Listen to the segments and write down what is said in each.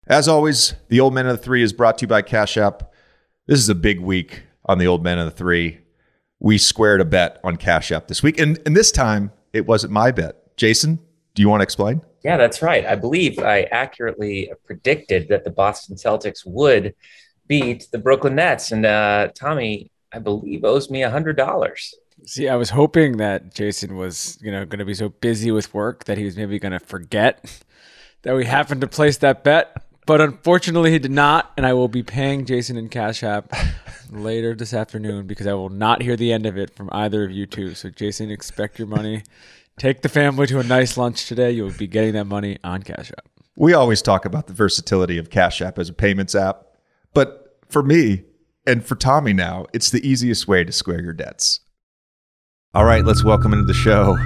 As always, the Old Men of the Three is brought to you by Cash App. This is a big week on the Old Men of the Three. We squared a bet on Cash App this week, and this time it wasn't my bet. Jason, do you want to explain? Yeah, that's right. I believe I accurately predicted that the Boston Celtics would beat the Brooklyn Nets, and Tommy, I believe, owes me $100. See, I was hoping that Jason was, going to be so busy with work that he was maybe going to forget that we happened to place that bet. But unfortunately, he did not, and I will be paying Jason in Cash App later this afternoon because I will not hear the end of it from either of you two. So, Jason, expect your money. Take the family to a nice lunch today. You'll be getting that money on Cash App. We always talk about the versatility of Cash App as a payments app, but for me and for Tommy now, it's the easiest way to square your debts. All right, let's welcome into the show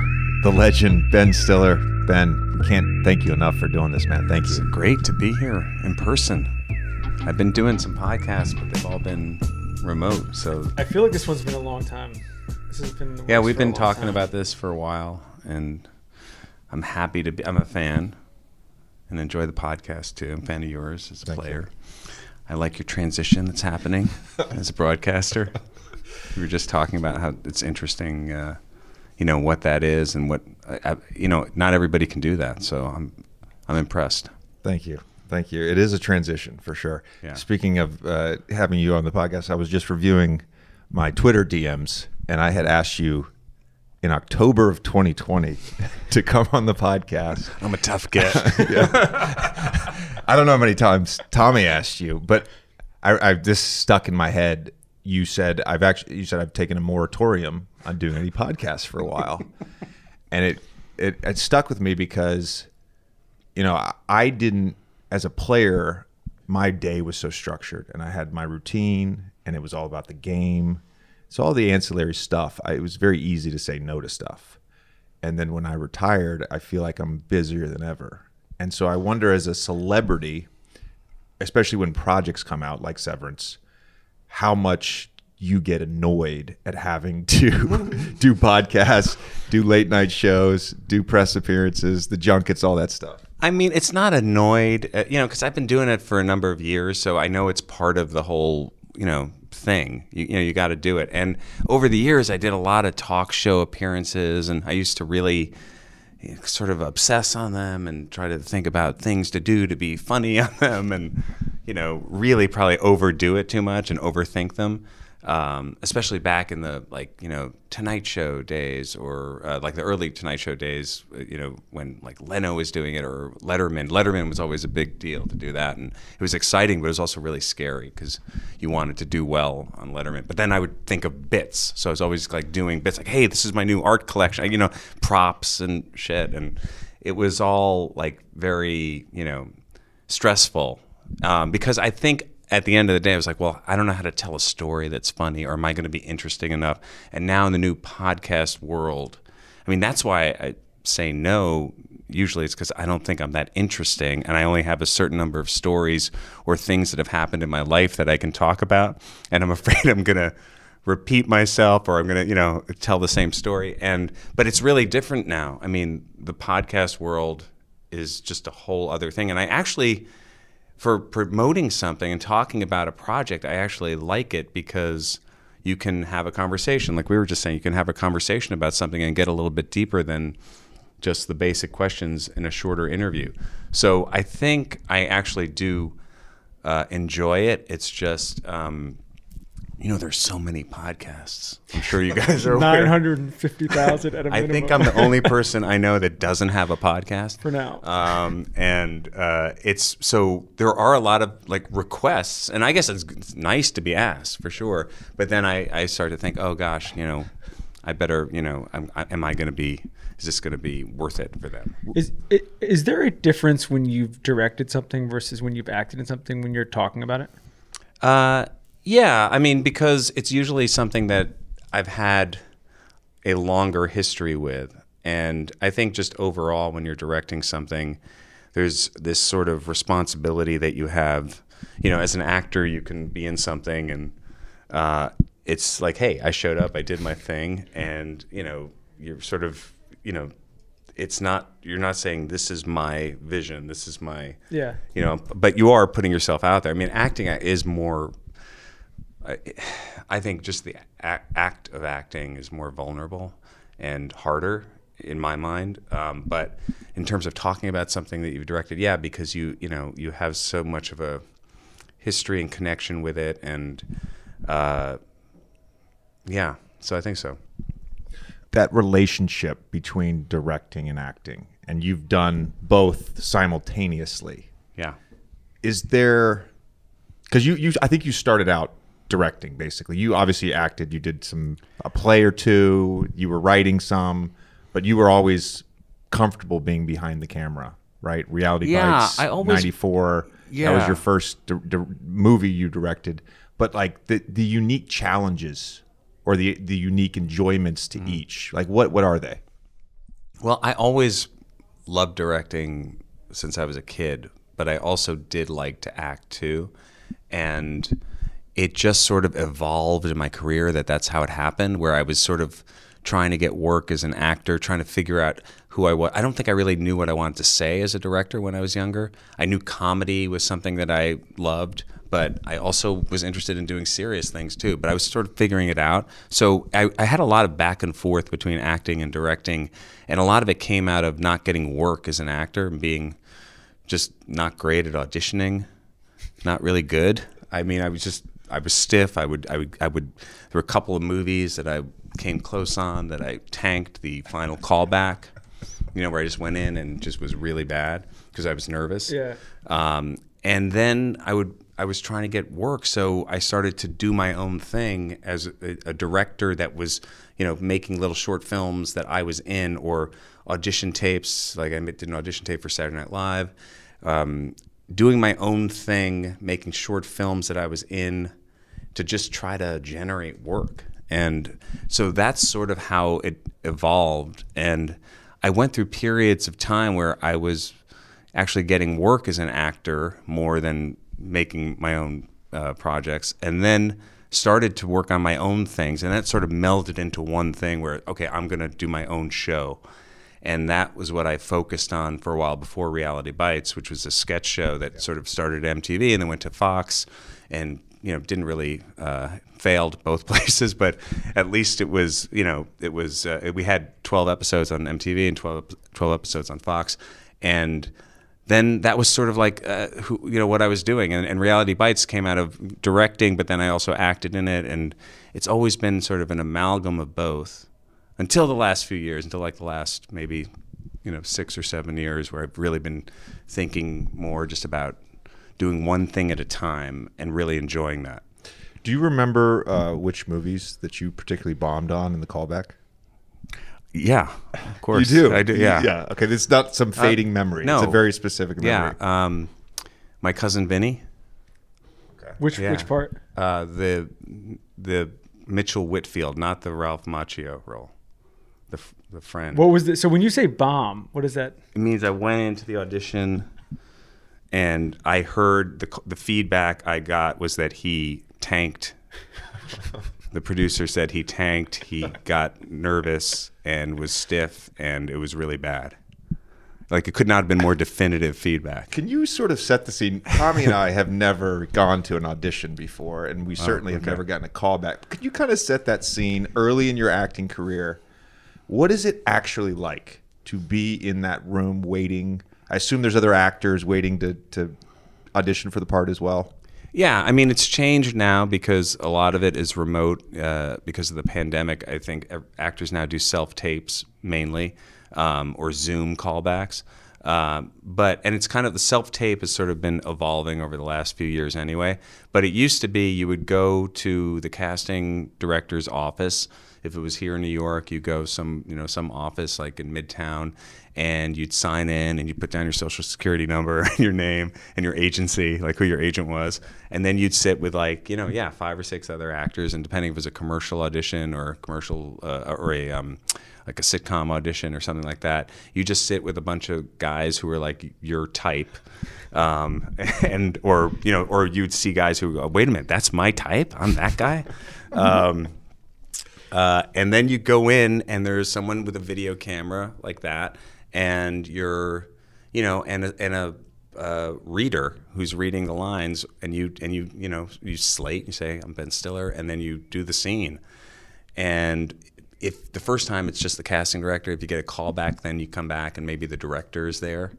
the legend, Ben Stiller. Ben, we can't thank you enough for doing this, man. Thank you. It's great to be here in person. I've been doing some podcasts, but they've all been remote. So I feel like this one's been a long time. This has been we've been talking about this for a while, and I'm happy to be. I'm a fan and enjoy the podcast too. I'm a fan of yours as a player. I like your transition that's happening as a broadcaster. We were just talking about how it's interesting. What that is and what, not everybody can do that. So I'm impressed. Thank you. It is a transition for sure. Yeah. Speaking of having you on the podcast, I was just reviewing my Twitter DMs and I had asked you in October of 2020 to come on the podcast. I'm a tough get. I don't know how many times Tommy asked you, but I this stuck in my head. You said I've taken a moratorium on doing any podcasts for a while, and it stuck with me because, I didn't, as a player, my day was so structured, and I had my routine, and it was all about the game. So all the ancillary stuff, it was very easy to say no to stuff. And then when I retired, I feel like I'm busier than ever, and so I wonder, as a celebrity, especially when projects come out like Severance, how much you get annoyed at having to do podcasts, do late night shows, do press appearances, the junkets, all that stuff. I mean, it's not annoyed, because I've been doing it for a number of years, so I know it's part of the whole, thing. You got to do it. And over the years, I did a lot of talk show appearances, and I used to really sort of obsess on them and try to think about things to do to be funny on them, and really probably overdo it too much and overthink them, especially back in the Tonight Show days, or like the early Tonight Show days, when like Leno was doing it, or Letterman was always a big deal to do that, and it was exciting, but it was also really scary because you wanted to do well on Letterman. But then I would think of bits, so I was always like doing bits, like, hey, this is my new art collection, props and shit, and it was all like very stressful. Because I think at the end of the day, I was like, well, I don't know how to tell a story that's funny, or am I going to be interesting enough? And now in the new podcast world, I mean, that's why I say no. Usually it's because I don't think I'm that interesting, and I only have a certain number of stories or things that have happened in my life that I can talk about, and I'm afraid I'm going to repeat myself, or I'm going to, tell the same story. But it's really different now. I mean, the podcast world is just a whole other thing, and I actually, for promoting something and talking about a project, I actually like it because you can have a conversation. Like we were just saying, you can have a conversation about something and get a little bit deeper than just the basic questions in a shorter interview. So I think I actually do enjoy it. It's just, there's so many podcasts. I'm sure you guys are aware. 950,000 at a minimum. I think I'm the only person I know that doesn't have a podcast. For now. It's so there are a lot of like requests, and I guess it's nice to be asked for sure. But then I start to think, oh gosh, I better, is this going to be worth it for them? Is there a difference when you've directed something versus when you've acted in something when you're talking about it? Yeah, I mean, because it's usually something that I've had a longer history with. And I think just overall, when you're directing something, there's this sort of responsibility that you have. As an actor, you can be in something and it's like, hey, I showed up, I did my thing, and, you're sort of, it's not, you're not saying this is my vision, this is my, Yeah. you know, but you are putting yourself out there. I mean, acting is more, I think just the act of acting is more vulnerable and harder in my mind. But in terms of talking about something that you've directed, yeah, because you know, you have so much of a history and connection with it. And yeah, so I think so. That relationship between directing and acting, and you've done both simultaneously. Yeah. Is there, because I think you started out directing, basically. You obviously acted, you did a play or two, you were writing some, but you were always comfortable being behind the camera, right? Reality Bites, I always, 94, that was your first movie you directed. But like the unique challenges or the unique enjoyments to each, like what are they? Well, I always loved directing since I was a kid, but I also did like to act too. And it just sort of evolved in my career that's how it happened, where I was sort of trying to get work as an actor, trying to figure out who I was. I don't think I really knew what I wanted to say as a director when I was younger. I knew comedy was something that I loved, but I also was interested in doing serious things too. But I was sort of figuring it out. So I had a lot of back and forth between acting and directing, and a lot of it came out of not getting work as an actor and being just not great at auditioning, not really good. I mean, I was stiff. There were a couple of movies that I came close on that I tanked the final callback, you know, where I just went in and just was really bad because I was nervous. Yeah. And then I was trying to get work, so I started to do my own thing as a director that was, you know, making little short films that I was in, or audition tapes. Like I did an audition tape for Saturday Night Live. Doing my own thing, making short films that I was in to just try to generate work. And so that's sort of how it evolved. And I went through periods of time where I was actually getting work as an actor more than making my own projects, and then started to work on my own things. And that sort of melded into one thing where, okay, I'm going to do my own show. And that was what I focused on for a while before Reality Bites, which was a sketch show that sort of started at MTV and then went to Fox, and you know, didn't really failed both places, but at least it was, you know, it was we had 12 episodes on MTV and 12 episodes on Fox, and then that was sort of like what I was doing, and Reality Bites came out of directing, but then I also acted in it, and it's always been sort of an amalgam of both. Until the last few years, until like the last maybe, you know, 6 or 7 years, where I've really been thinking more just about doing one thing at a time and really enjoying that. Do you remember which movies that you particularly bombed on in the callback? Yeah, of course. You do? I do, yeah. Yeah, okay, it's not some fading memory. No. It's a very specific memory. Yeah, My Cousin Vinny. Okay. Which part? The Mitchell Whitfield, not the Ralph Macchio role. The friend. What was so when you say bomb, what is that? It means I went into the audition and I heard the feedback I got was that he tanked. The producer said he tanked, he got nervous and was stiff, and it was really bad. Like, it could not have been more definitive feedback. Can you sort of set the scene? Tommy and I have never gone to an audition before, and we certainly have never gotten a callback. Could you kind of set that scene early in your acting career? What is it actually like to be in that room waiting? I assume there's other actors waiting to audition for the part as well. Yeah, I mean, it's changed now because a lot of it is remote because of the pandemic. I think actors now do self-tapes mainly or Zoom callbacks. And it's kind of, the self-tape has sort of been evolving over the last few years anyway. But it used to be you would go to the casting director's office. If it was here in New York, you go some office like in Midtown, and you'd sign in and you'd put down your social security number and your name and your agency, like who your agent was, and then you'd sit with 5 or 6 other actors, and depending if it was a commercial audition or a commercial or a like a sitcom audition or something like that, you just sit with a bunch of guys who were like your type, or you'd see guys who go, wait a minute, that's my type, I'm that guy. And then you go in and there's someone with a video camera like that, and you're, and a reader who's reading the lines, and you slate, you say, I'm Ben Stiller, and then you do the scene. And if the first time it's just the casting director, if you get a call back, then you come back and maybe the director is there.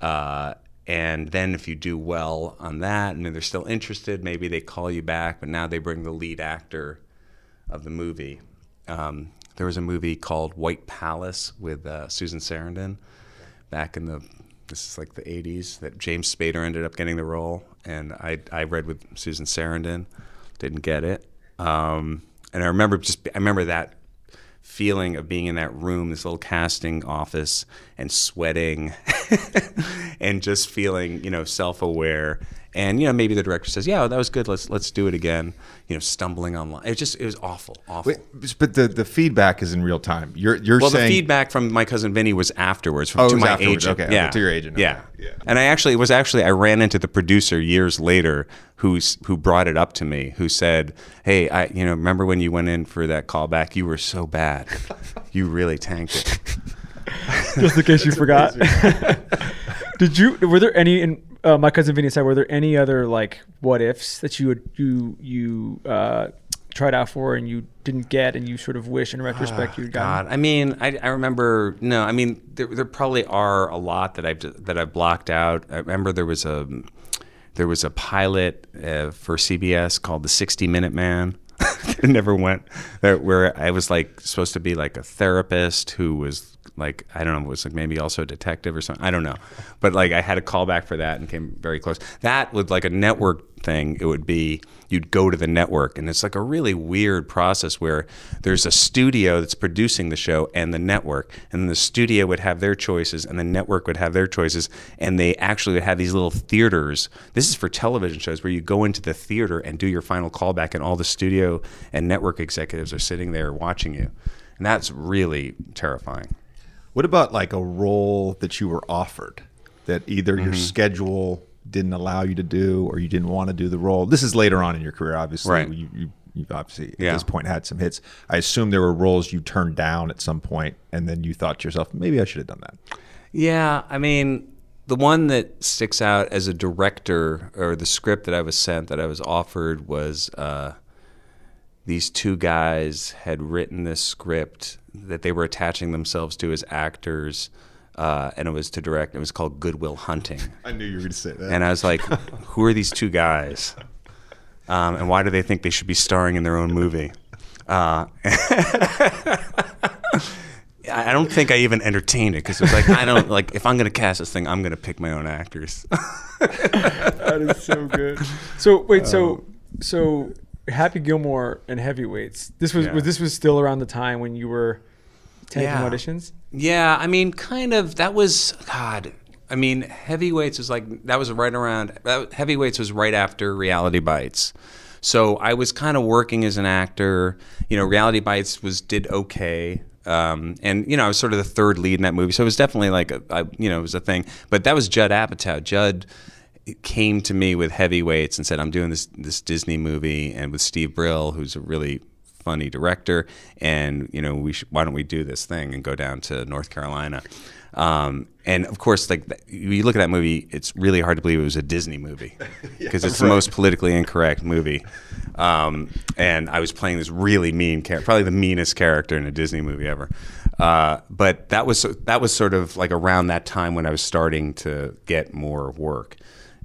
And then if you do well on that and they're still interested, maybe they call you back, but now they bring the lead actor of the movie. There was a movie called White Palace with Susan Sarandon back in this is like the 80s, that James Spader ended up getting the role. And I read with Susan Sarandon, didn't get it. And I remember that feeling of being in that room, this little casting office, and sweating and just feeling, self-aware. And maybe the director says, "Yeah, that was good. Let's do it again." Stumbling online. It was awful. Wait, but the feedback is in real time. You're saying the feedback from my cousin Vinny was afterwards, to my agent. Okay, yeah, to your agent. Yeah. Okay. Yeah. And I ran into the producer years later who brought it up to me, who said, "Hey, remember when you went in for that callback? You were so bad. You really tanked it." Just in case you forgot. Were there any in my cousin Vinny said, were there any other like what ifs that you tried out for and you didn't get, and you sort of wish in retrospect you'd gotten? God, I mean, I remember. No, I mean, there probably are a lot that I've blocked out. I remember there was a pilot for CBS called The 60-Minute Man. It never went, where I was like supposed to be like a therapist who was like, I don't know, was like maybe also a detective or something. I don't know. But like I had a call back for that and came very close. That was like a network thing. It would be, you'd go to the network, and it's like a really weird process where there's a studio that's producing the show and the network, and then the studio would have their choices and the network would have their choices, and they actually would have these little theaters. This is for television shows where you go into the theater and do your final callback, and all the studio and network executives are sitting there watching you. And that's really terrifying. What about like a role that you were offered that either your schedule didn't allow you to do, or you didn't want to do the role? This is later on in your career, obviously. Right. You've obviously at this point had some hits. I assume there were roles you turned down at some point, and then you thought to yourself, maybe I should have done that. Yeah, I mean, the one that sticks out as a director, or the script that I was sent, that I was offered, was these two guys had written this script that they were attaching themselves to as actors, and it was to direct. It was called Good Will Hunting. I knew you were going to say that. And I was like, who are these two guys? And why do they think they should be starring in their own movie? I don't think I even entertained it, because it was like, I don't, like, if I'm going to cast this thing, I'm going to pick my own actors. That is so good. So wait, so Happy Gilmore and Heavyweights. This was still around the time when you were taking auditions? Yeah, I mean, kind of. That was, God. I mean, Heavyweights was like, that was right around. Heavyweights was right after Reality Bites. So I was kind of working as an actor. Reality Bites did okay. And I was sort of the third lead in that movie. So it was definitely like it was a thing. But that was Judd Apatow. Judd came to me with Heavyweights and said, I'm doing this Disney movie, and with Steve Brill, who's a really funny director, and why don't we do this thing and go down to North Carolina? And of course, like, you look at that movie, it's really hard to believe it was a Disney movie, because it's the most politically incorrect movie. And I was playing this really mean character, probably the meanest character in a Disney movie ever. But that was sort of like around that time when I was starting to get more work.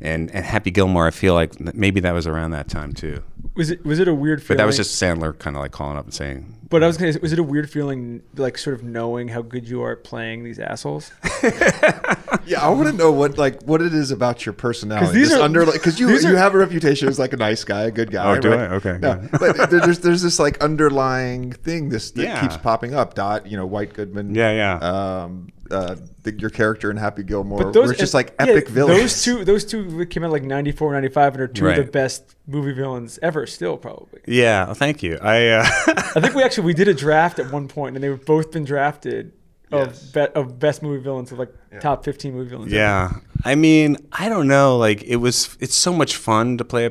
And Happy Gilmore, I feel like maybe that was around that time too. Was it a weird feeling? But that was just Sandler kind of like calling up and saying. But I was gonna say, was it a weird feeling, like sort of knowing how good you are at playing these assholes? Yeah, I want to know what it is about your personality. Because you have a reputation as like a nice guy, a good guy. Oh, do right? I? Okay. No, yeah. But there's this like underlying thing that keeps popping up. White Goodman. Yeah. Your character in Happy Gilmore, but those, were just like epic villains. Those two came out like 94, 95, and are two of the best movie villains ever. Still, probably. Yeah. Well, thank you. I think we did a draft at one point, and they've both been drafted of best movie villains, of like top 15 movie villains. Yeah. Ever. I mean, I don't know. Like, it's so much fun to play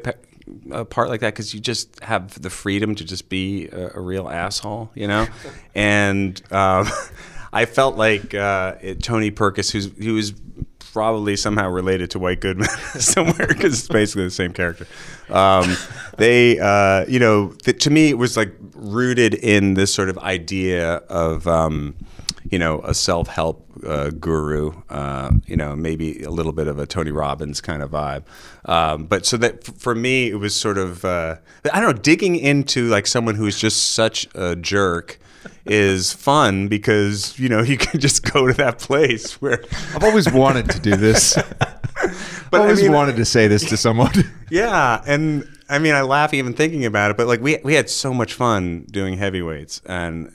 a part like that, because you just have the freedom to just be a real asshole, and I felt like Tony Perkis, who was probably somehow related to White Goodman somewhere, because it's basically the same character. To me, it was like rooted in this sort of idea of, a self-help guru, maybe a little bit of a Tony Robbins kind of vibe. But so that for me, it was sort of, I don't know, digging into like someone who's just such a jerk is fun because, you can just go to that place where I've always wanted to do this. But I always wanted to say this to someone. Yeah, and I mean, I laugh even thinking about it. But like, we had so much fun doing heavyweights, and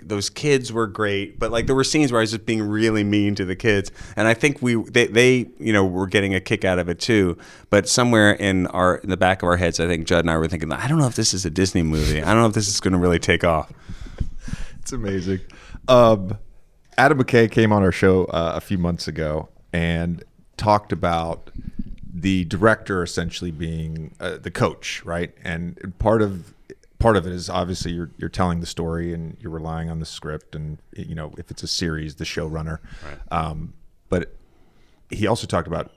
those kids were great. But like, there were scenes where I was just being really mean to the kids, and I think they were getting a kick out of it too. But somewhere in the back of our heads, I think Judd and I were thinking, I don't know if this is a Disney movie. I don't know if this is going to really take off. It's amazing. Adam McKay came on our show a few months ago and talked about the director essentially being the coach, right? And part of it is obviously you're telling the story and you're relying on the script, and if it's a series, the showrunner. Right. But he also talked about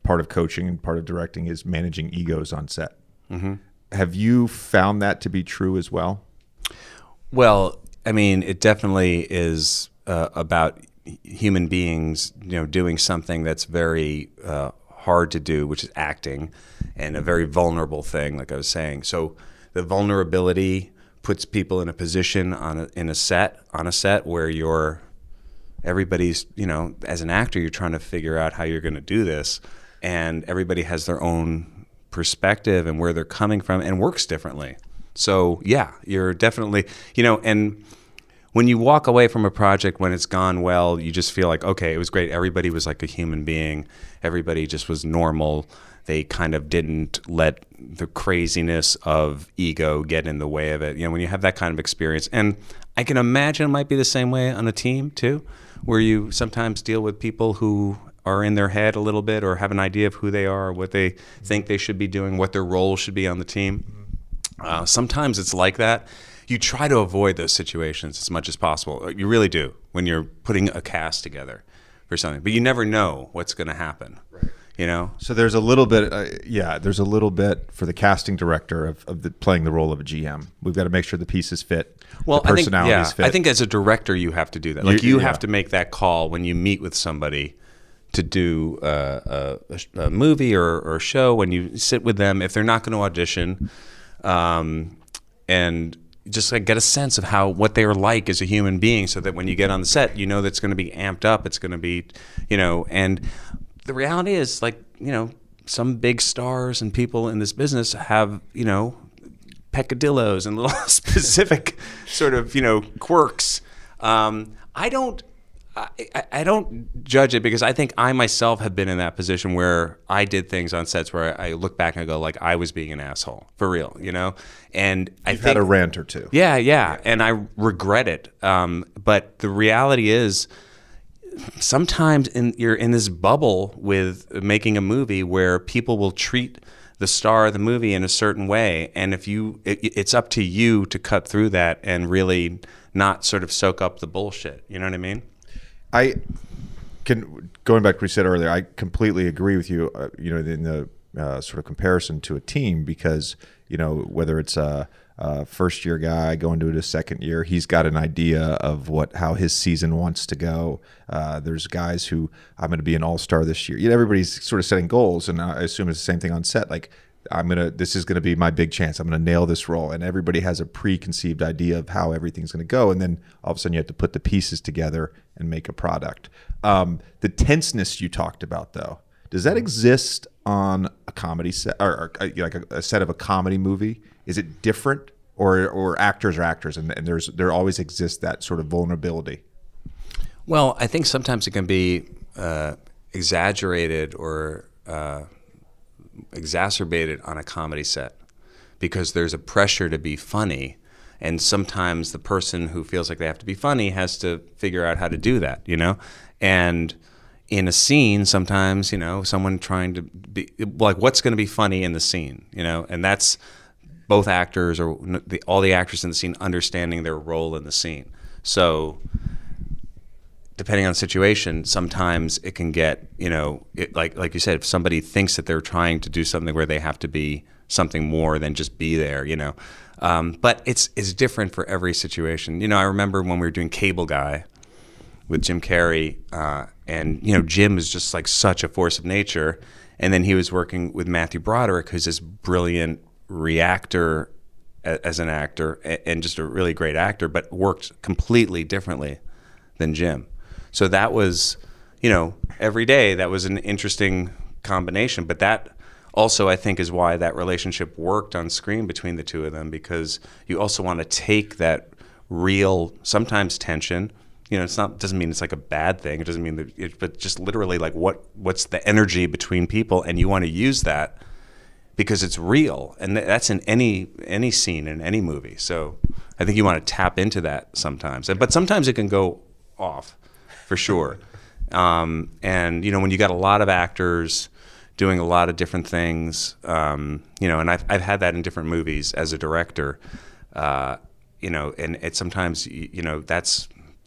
part of coaching and part of directing is managing egos on set. Mm-hmm. Have you found that to be true as well? Well, I mean, it definitely is about human beings, doing something that's very hard to do, which is acting, and a very vulnerable thing, like I was saying. So the vulnerability puts people in a position on a set where everybody's, as an actor, you're trying to figure out how you're going to do this, and everybody has their own perspective and where they're coming from and works differently. So yeah, you're definitely, and when you walk away from a project when it's gone well, you just feel like, okay, it was great. Everybody was like a human being. Everybody just was normal. They kind of didn't let the craziness of ego get in the way of it. When you have that kind of experience, and I can imagine it might be the same way on a team too, where you sometimes deal with people who are in their head a little bit or have an idea of who they are, what they think they should be doing, what their role should be on the team. Sometimes it's like that. You try to avoid those situations as much as possible. You really do when you're putting a cast together for something. But you never know what's going to happen. Right. So there's a little bit, there's a little bit for the casting director of playing the role of a GM. We've got to make sure the pieces fit, the personalities fit. I think as a director you have to do that. Like you have to make that call when you meet with somebody to do a movie or a show, when you sit with them, if they're not going to audition, and just like get a sense of what they're like as a human being, so that when you get on the set, that's going to be amped up. It's going to be, and the reality is, like, some big stars and people in this business have, peccadillos and little specific sort of, quirks. I don't judge it, because I think I myself have been in that position where I did things on sets where I look back and I go, like, I was being an asshole for real, And You've had a rant or two. Yeah, and I regret it. But the reality is, sometimes you're in this bubble with making a movie where people will treat the star of the movie in a certain way, and it's up to you to cut through that and really not sort of soak up the bullshit. You know what I mean? Going back to what you said earlier, I completely agree with you, in the sort of comparison to a team, because, whether it's a first year guy going to a second year, he's got an idea of how his season wants to go. There's guys who, I'm going to be an all-star this year. Everybody's sort of setting goals, and I assume it's the same thing on set. Like, this is going to be my big chance. I'm going to nail this role. And everybody has a preconceived idea of how everything's going to go. And then all of a sudden you have to put the pieces together and make a product. The tenseness you talked about, though, does that exist on a comedy set, or like a set of a comedy movie? Is it different, or actors are actors, and there always exists that sort of vulnerability? Well, I think sometimes it can be exaggerated or exacerbated on a comedy set, because there's a pressure to be funny, and sometimes the person who feels like they have to be funny has to figure out how to do that, and in a scene sometimes, someone trying to be like, what's going to be funny in the scene, and that's both actors, or all the actors in the scene, understanding their role in the scene. So depending on the situation, sometimes it can get, like you said, if somebody thinks that they're trying to do something where they have to be something more than just be there, but it's different for every situation. I remember when we were doing Cable Guy with Jim Carrey, and Jim is just like such a force of nature, and then he was working with Matthew Broderick, who's this brilliant reactor as an actor and just a really great actor, but worked completely differently than Jim. So that was, every day that was an interesting combination. But that also, I think, is why that relationship worked on screen between the two of them, because you also want to take that real, sometimes tension. Doesn't mean it's like a bad thing. It doesn't mean that, but just literally like what's the energy between people, and you want to use that because it's real, and that's in any scene in any movie. So I think you want to tap into that sometimes, but sometimes it can go off, for sure. And when you got a lot of actors doing a lot of different things, and I've had that in different movies as a director, and it sometimes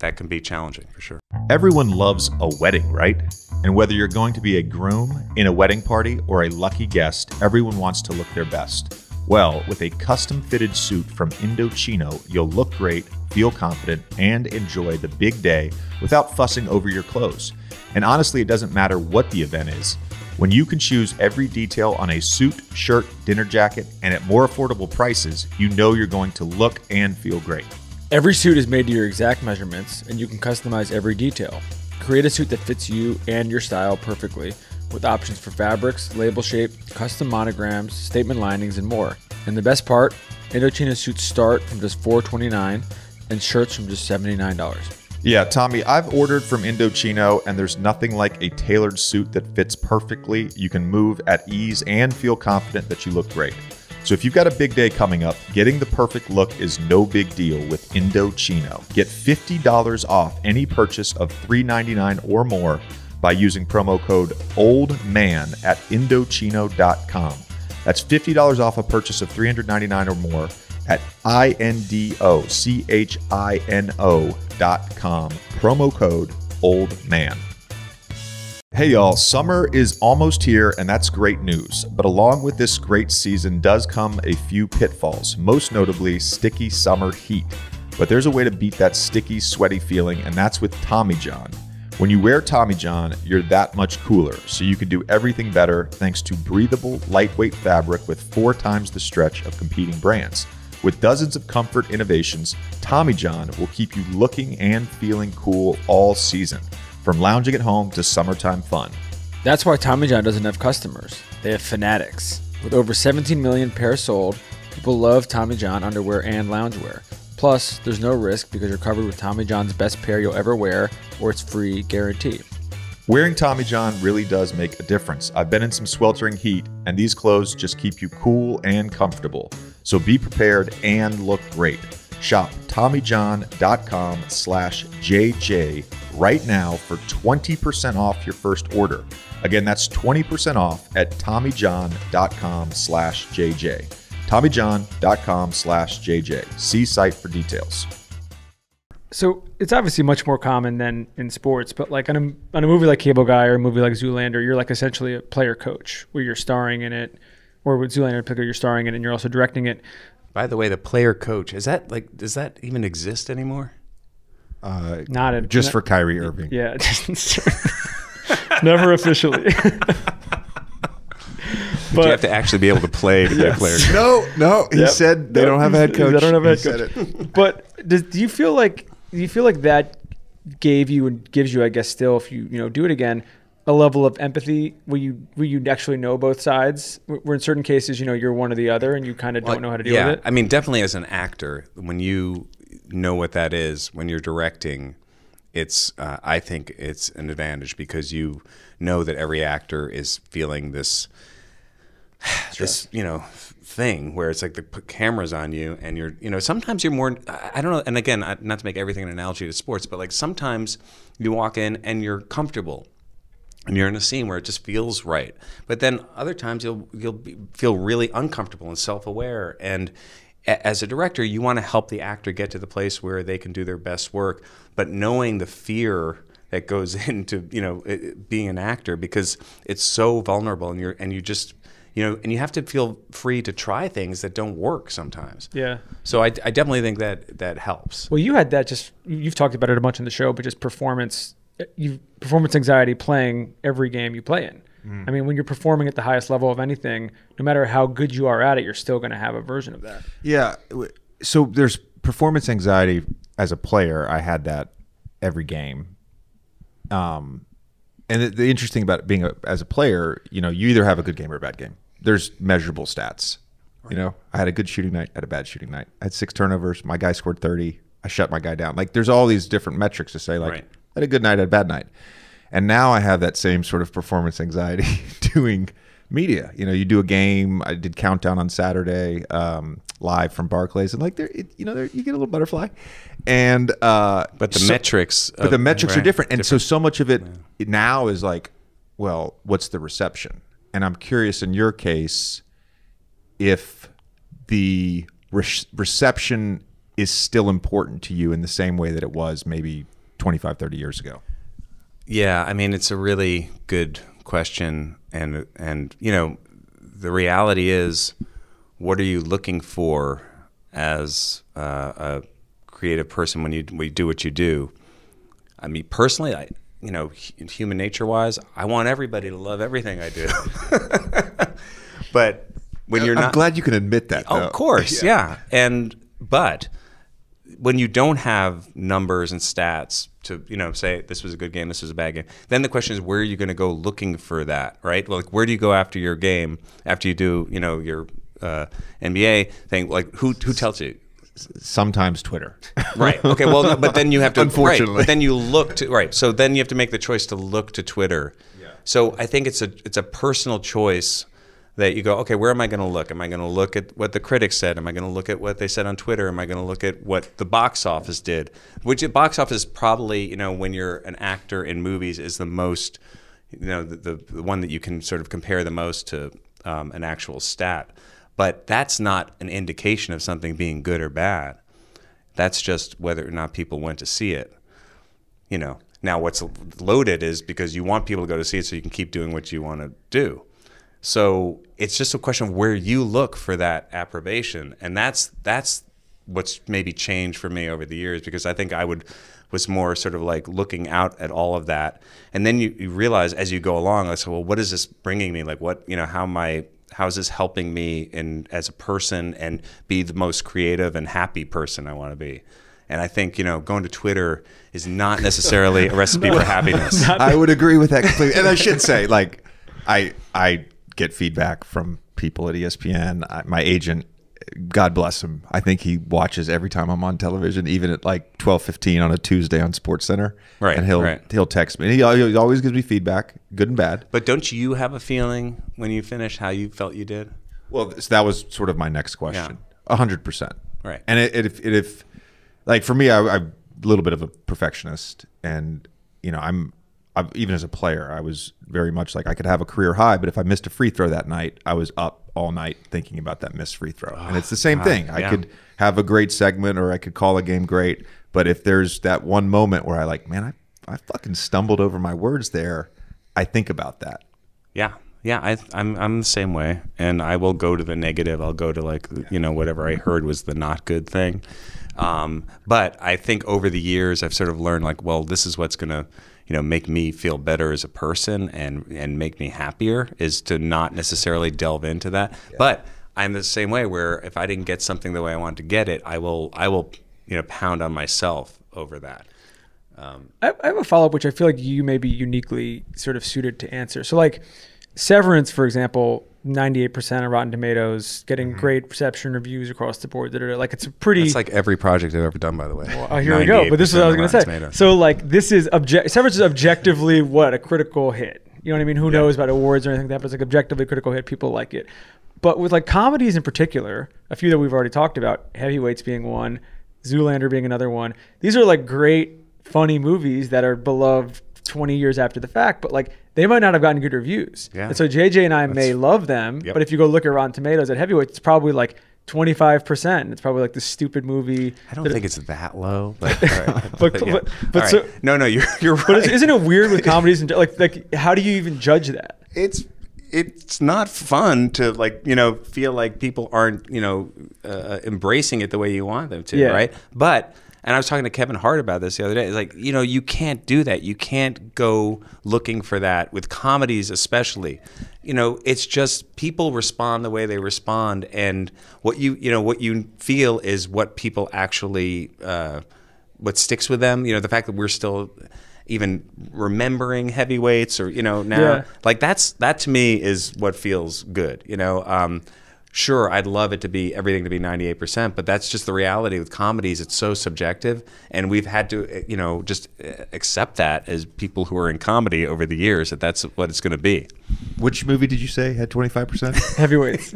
that can be challenging, for sure. Everyone loves a wedding, right? And whether you're going to be a groom in a wedding party or a lucky guest, everyone wants to look their best. Well, with a custom-fitted suit from Indochino, you'll look great, feel confident, and enjoy the big day without fussing over your clothes. And honestly, it doesn't matter what the event is. When you can choose every detail on a suit, shirt, dinner jacket, and at more affordable prices, you know you're going to look and feel great. Every suit is made to your exact measurements, and you can customize every detail. Create a suit that fits you and your style perfectly, with options for fabrics, label shape, custom monograms, statement linings, and more. And the best part, Indochino suits start from just $429 and shirts from just $79. Yeah, Tommy, I've ordered from Indochino, and there's nothing like a tailored suit that fits perfectly. You can move at ease and feel confident that you look great. So if you've got a big day coming up, getting the perfect look is no big deal with Indochino. Get $50 off any purchase of $3.99 or more by using promo code OLDMAN at Indochino.com. That's $50 off a purchase of $399 or more at INDOCHINO.com. Promo code OLDMAN. Hey y'all, summer is almost here, and that's great news. But along with this great season does come a few pitfalls, most notably sticky summer heat. But there's a way to beat that sticky, sweaty feeling, and that's with Tommy John. When you wear Tommy John, you're that much cooler, so you can do everything better thanks to breathable, lightweight fabric with 4 times the stretch of competing brands. With dozens of comfort innovations, Tommy John will keep you looking and feeling cool all season, from lounging at home to summertime fun. That's why Tommy John doesn't have customers. They have fanatics. With over 17 million pairs sold, people love Tommy John underwear and loungewear. Plus, there's no risk because you're covered with Tommy John's best pair you'll ever wear, or its free guarantee. Wearing Tommy John really does make a difference. I've been in some sweltering heat, and these clothes just keep you cool and comfortable. So be prepared and look great. Shop TommyJohn.com/JJ right now for 20% off your first order. Again, that's 20% off at TommyJohn.com/JJ. TommyJohn.com/JJ. See site for details. So it's obviously much more common than in sports, but like on a movie like Cable Guy or a movie like Zoolander, you're like essentially a player coach where you're starring in it, or with Zoolander in particular, you're starring in it and you're also directing it. By the way, the player coach, does that even exist anymore? Just for Kyrie Irving. Yeah, never officially. But you have to actually be able to play to be a player coach. No. He said they don't have a head coach. They don't have a head coach. But do you feel like that gave you and gives you, I guess, still, if you do it again, a level of empathy where you actually know both sides? Where in certain cases, you're one or the other, and you kind of don't know how to deal with it. I mean, definitely as an actor, when you know what that is, when you're directing, it's I think it's an advantage because you know that every actor is feeling this thing where it's like they put cameras on you and you're sometimes you're more, I don't know, and again, not to make everything an analogy to sports, but like sometimes you walk in and you're comfortable and you're in a scene where it just feels right, but then other times you'll feel really uncomfortable and self-aware, and as a director you want to help the actor get to the place where they can do their best work, but knowing the fear that goes into being an actor, because it's so vulnerable, and you just and you have to feel free to try things that don't work sometimes. Yeah. So I definitely think that helps. Well, you had that you've talked about it a bunch in the show, but just performance anxiety playing every game you play in. I mean, when you're performing at the highest level of anything, no matter how good you are at it, you're still going to have a version of that. Yeah. So there's performance anxiety as a player. I had that every game. And the interesting about being as a player, you either have a good game or a bad game. There's measurable stats. Right. I had a good shooting night, I had a bad shooting night. I had 6 turnovers. My guy scored 30. I shut my guy down. Like, there's all these different metrics to say, like, I had a good night, I had a bad night. And now I have that same sort of performance anxiety doing media. You do a game. I did Countdown on Saturday, live from Barclays, and like you get a little butterfly. And but the metrics are different. And so much of it now is like, well, what's the reception? And I'm curious in your case if the reception is still important to you in the same way that it was maybe 25, 30 years ago. Yeah, I mean, it's a really good question, and the reality is, what are you looking for as a creative person when you do what you do? I mean, personally, human nature wise, I want everybody to love everything I do. But when you're not, I'm glad you can admit that. Of course, yeah. But when you don't have numbers and stats to say this was a good game, this was a bad game, then the question is, where are you going to go looking for that, right? Like, where do you go after your game, after you do your NBA thing? Like, who tells you? Sometimes Twitter. Right. Okay. Well, no, but then you have to. Unfortunately. Right, but then you look to So then you have to make the choice to look to Twitter. Yeah. So I think it's a personal choice that you go, okay, where am I going to look? Am I going to look at what the critics said? Am I going to look at what they said on Twitter? Am I going to look at what the box office did? Which the box office probably, when you're an actor in movies, is the most, the one that you can sort of compare the most to an actual stat. But that's not an indication of something being good or bad. That's just whether or not people went to see it. Now what's loaded is because you want people to go to see it so you can keep doing what you want to do. So it's just a question of where you look for that approbation, and that's what's maybe changed for me over the years, because I think I was more sort of like looking out at all of that, and then you realize as you go along, I say, well, what is this bringing me? Like, what how is this helping me as a person and be the most creative and happy person I want to be? And I think, going to Twitter is not necessarily a recipe for happiness. I would agree with that completely, and I should say, like, I get feedback from people at ESPN. My agent, God bless him, I think he watches every time I'm on television, even at like 12:15 on a Tuesday on SportsCenter. Right. And he'll text me. And he always gives me feedback, good and bad. But don't you have a feeling when you finish how you felt you did? Well, that was sort of my next question. 100%. Right. And if like, for me, I'm a little bit of a perfectionist, and I'm even as a player, I was very much like, I could have a career high, but if I missed a free throw that night, I was up all night thinking about that missed free throw. And it's the same thing. I could have a great segment, or I could call a game great, but if there's that one moment where I fucking stumbled over my words there, I think about that. Yeah. Yeah, I'm the same way, and I will go to the negative. I'll go to whatever I heard was the not good thing. But I think over the years I've sort of learned, like, well, this is what's going to make me feel better as a person and make me happier, is to not necessarily delve into that. Yeah. But I'm the same way, where if I didn't get something the way I want to get it, I will pound on myself over that. I have a follow-up, which I feel like you may be uniquely sort of suited to answer. So, like, Severance, for example, 98% on Rotten Tomatoes, getting great reception reviews across the board. Like, it's a pretty... It's like every project I've ever done, by the way. Well, here we go. But this is what I was going to say. Tomatoes. So, like, this is... Severance is objectively, a critical hit. You know what I mean? Who knows about awards or anything like that, but it's like objectively critical hit. People like it. But with, like, comedies in particular, a few that we've already talked about, Heavyweights being one, Zoolander being another one, these are, like, great, funny movies that are beloved 20 years after the fact, but, like, they might not have gotten good reviews. Yeah. And so JJ and I may love them, but if you go look at Rotten Tomatoes at Heavyweights, it's probably like 25%. It's probably like the stupid movie. I don't think it's that low, but all right. But Yeah. but All right. so, no, you're right. but isn't it weird with comedies and like how do you even judge that? It's not fun to feel like people aren't embracing it the way you want them to, Yeah. right? But and I was talking to Kevin Hart about this the other day. It's like, you can't do that. You can't go looking for that with comedies, especially. It's just people respond the way they respond, and what you feel is what people actually what sticks with them. The fact that we're still even remembering heavyweights or now like that to me is what feels good. Sure, I'd love it to be everything to be 98%, but that's just the reality with comedies. It's so subjective, and we've had to just accept that as people who are in comedy over the years, that's what it's going to be. Which movie did you say had 25%? Heavyweights.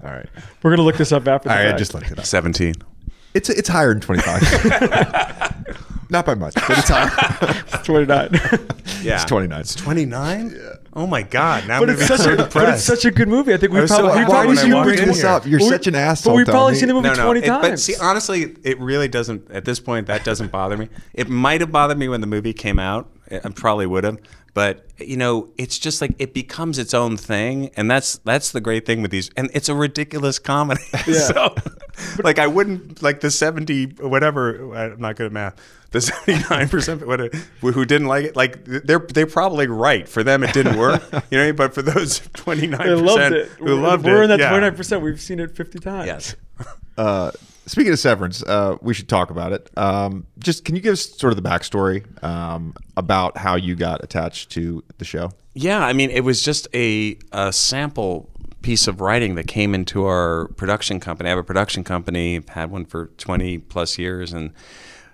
All right. We're gonna look this up after the All right, I fact. just looked it up. 17. It's higher than 25. Not by much, but it's higher. It's 29. Yeah, It's 29. It's 29. Yeah. Oh my God! Now But I'm it's gonna be so but depressed. it's such a good movie. I think we was so probably happy Why when did I you walked bring in this here. up? You're such an asshole. But we've probably Tony. seen the movie 20 times. But see, honestly, it really doesn't. At this point, that doesn't bother me. It might have bothered me when the movie came out. I probably would have. But it's just like it becomes its own thing, and that's the great thing with these. And it's a ridiculous comedy. Yeah. So, like, I wouldn't like the 70 whatever. I'm not good at math. The 79% who didn't like it, like they're probably right. For them, it didn't work. But for those 29% They loved it. who loved We're it, in that yeah. 29%. We've seen it 50 times. Yes. Speaking of Severance, we should talk about it. Just can you give us sort of the backstory about how you got attached to the show? Yeah, I mean, it was just a sample piece of writing that came into our production company. I have a production company, had one for 20 plus years, and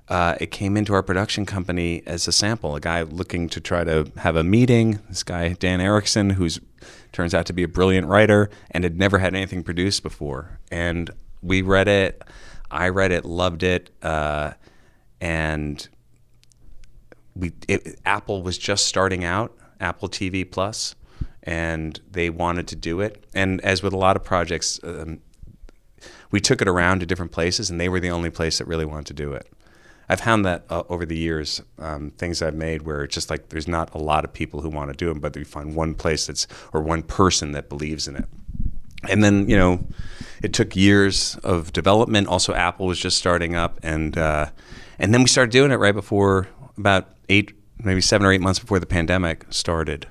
it came into our production company as a sample. A guy looking to try to have a meeting. This guy, Dan Erickson, who's turns out to be a brilliant writer and had never had anything produced before. And we read it. I read it, loved it, and Apple was just starting out, Apple TV Plus, and they wanted to do it. And as with a lot of projects, we took it around to different places, and they were the only place that really wanted to do it. I've found that over the years, things I've made where it's just like there's not a lot of people who want to do them, but you find one place or one person that believes in it. And then, it took years of development. Also, Apple was just starting up, and then we started doing it right before about 7 or 8 months before the pandemic started.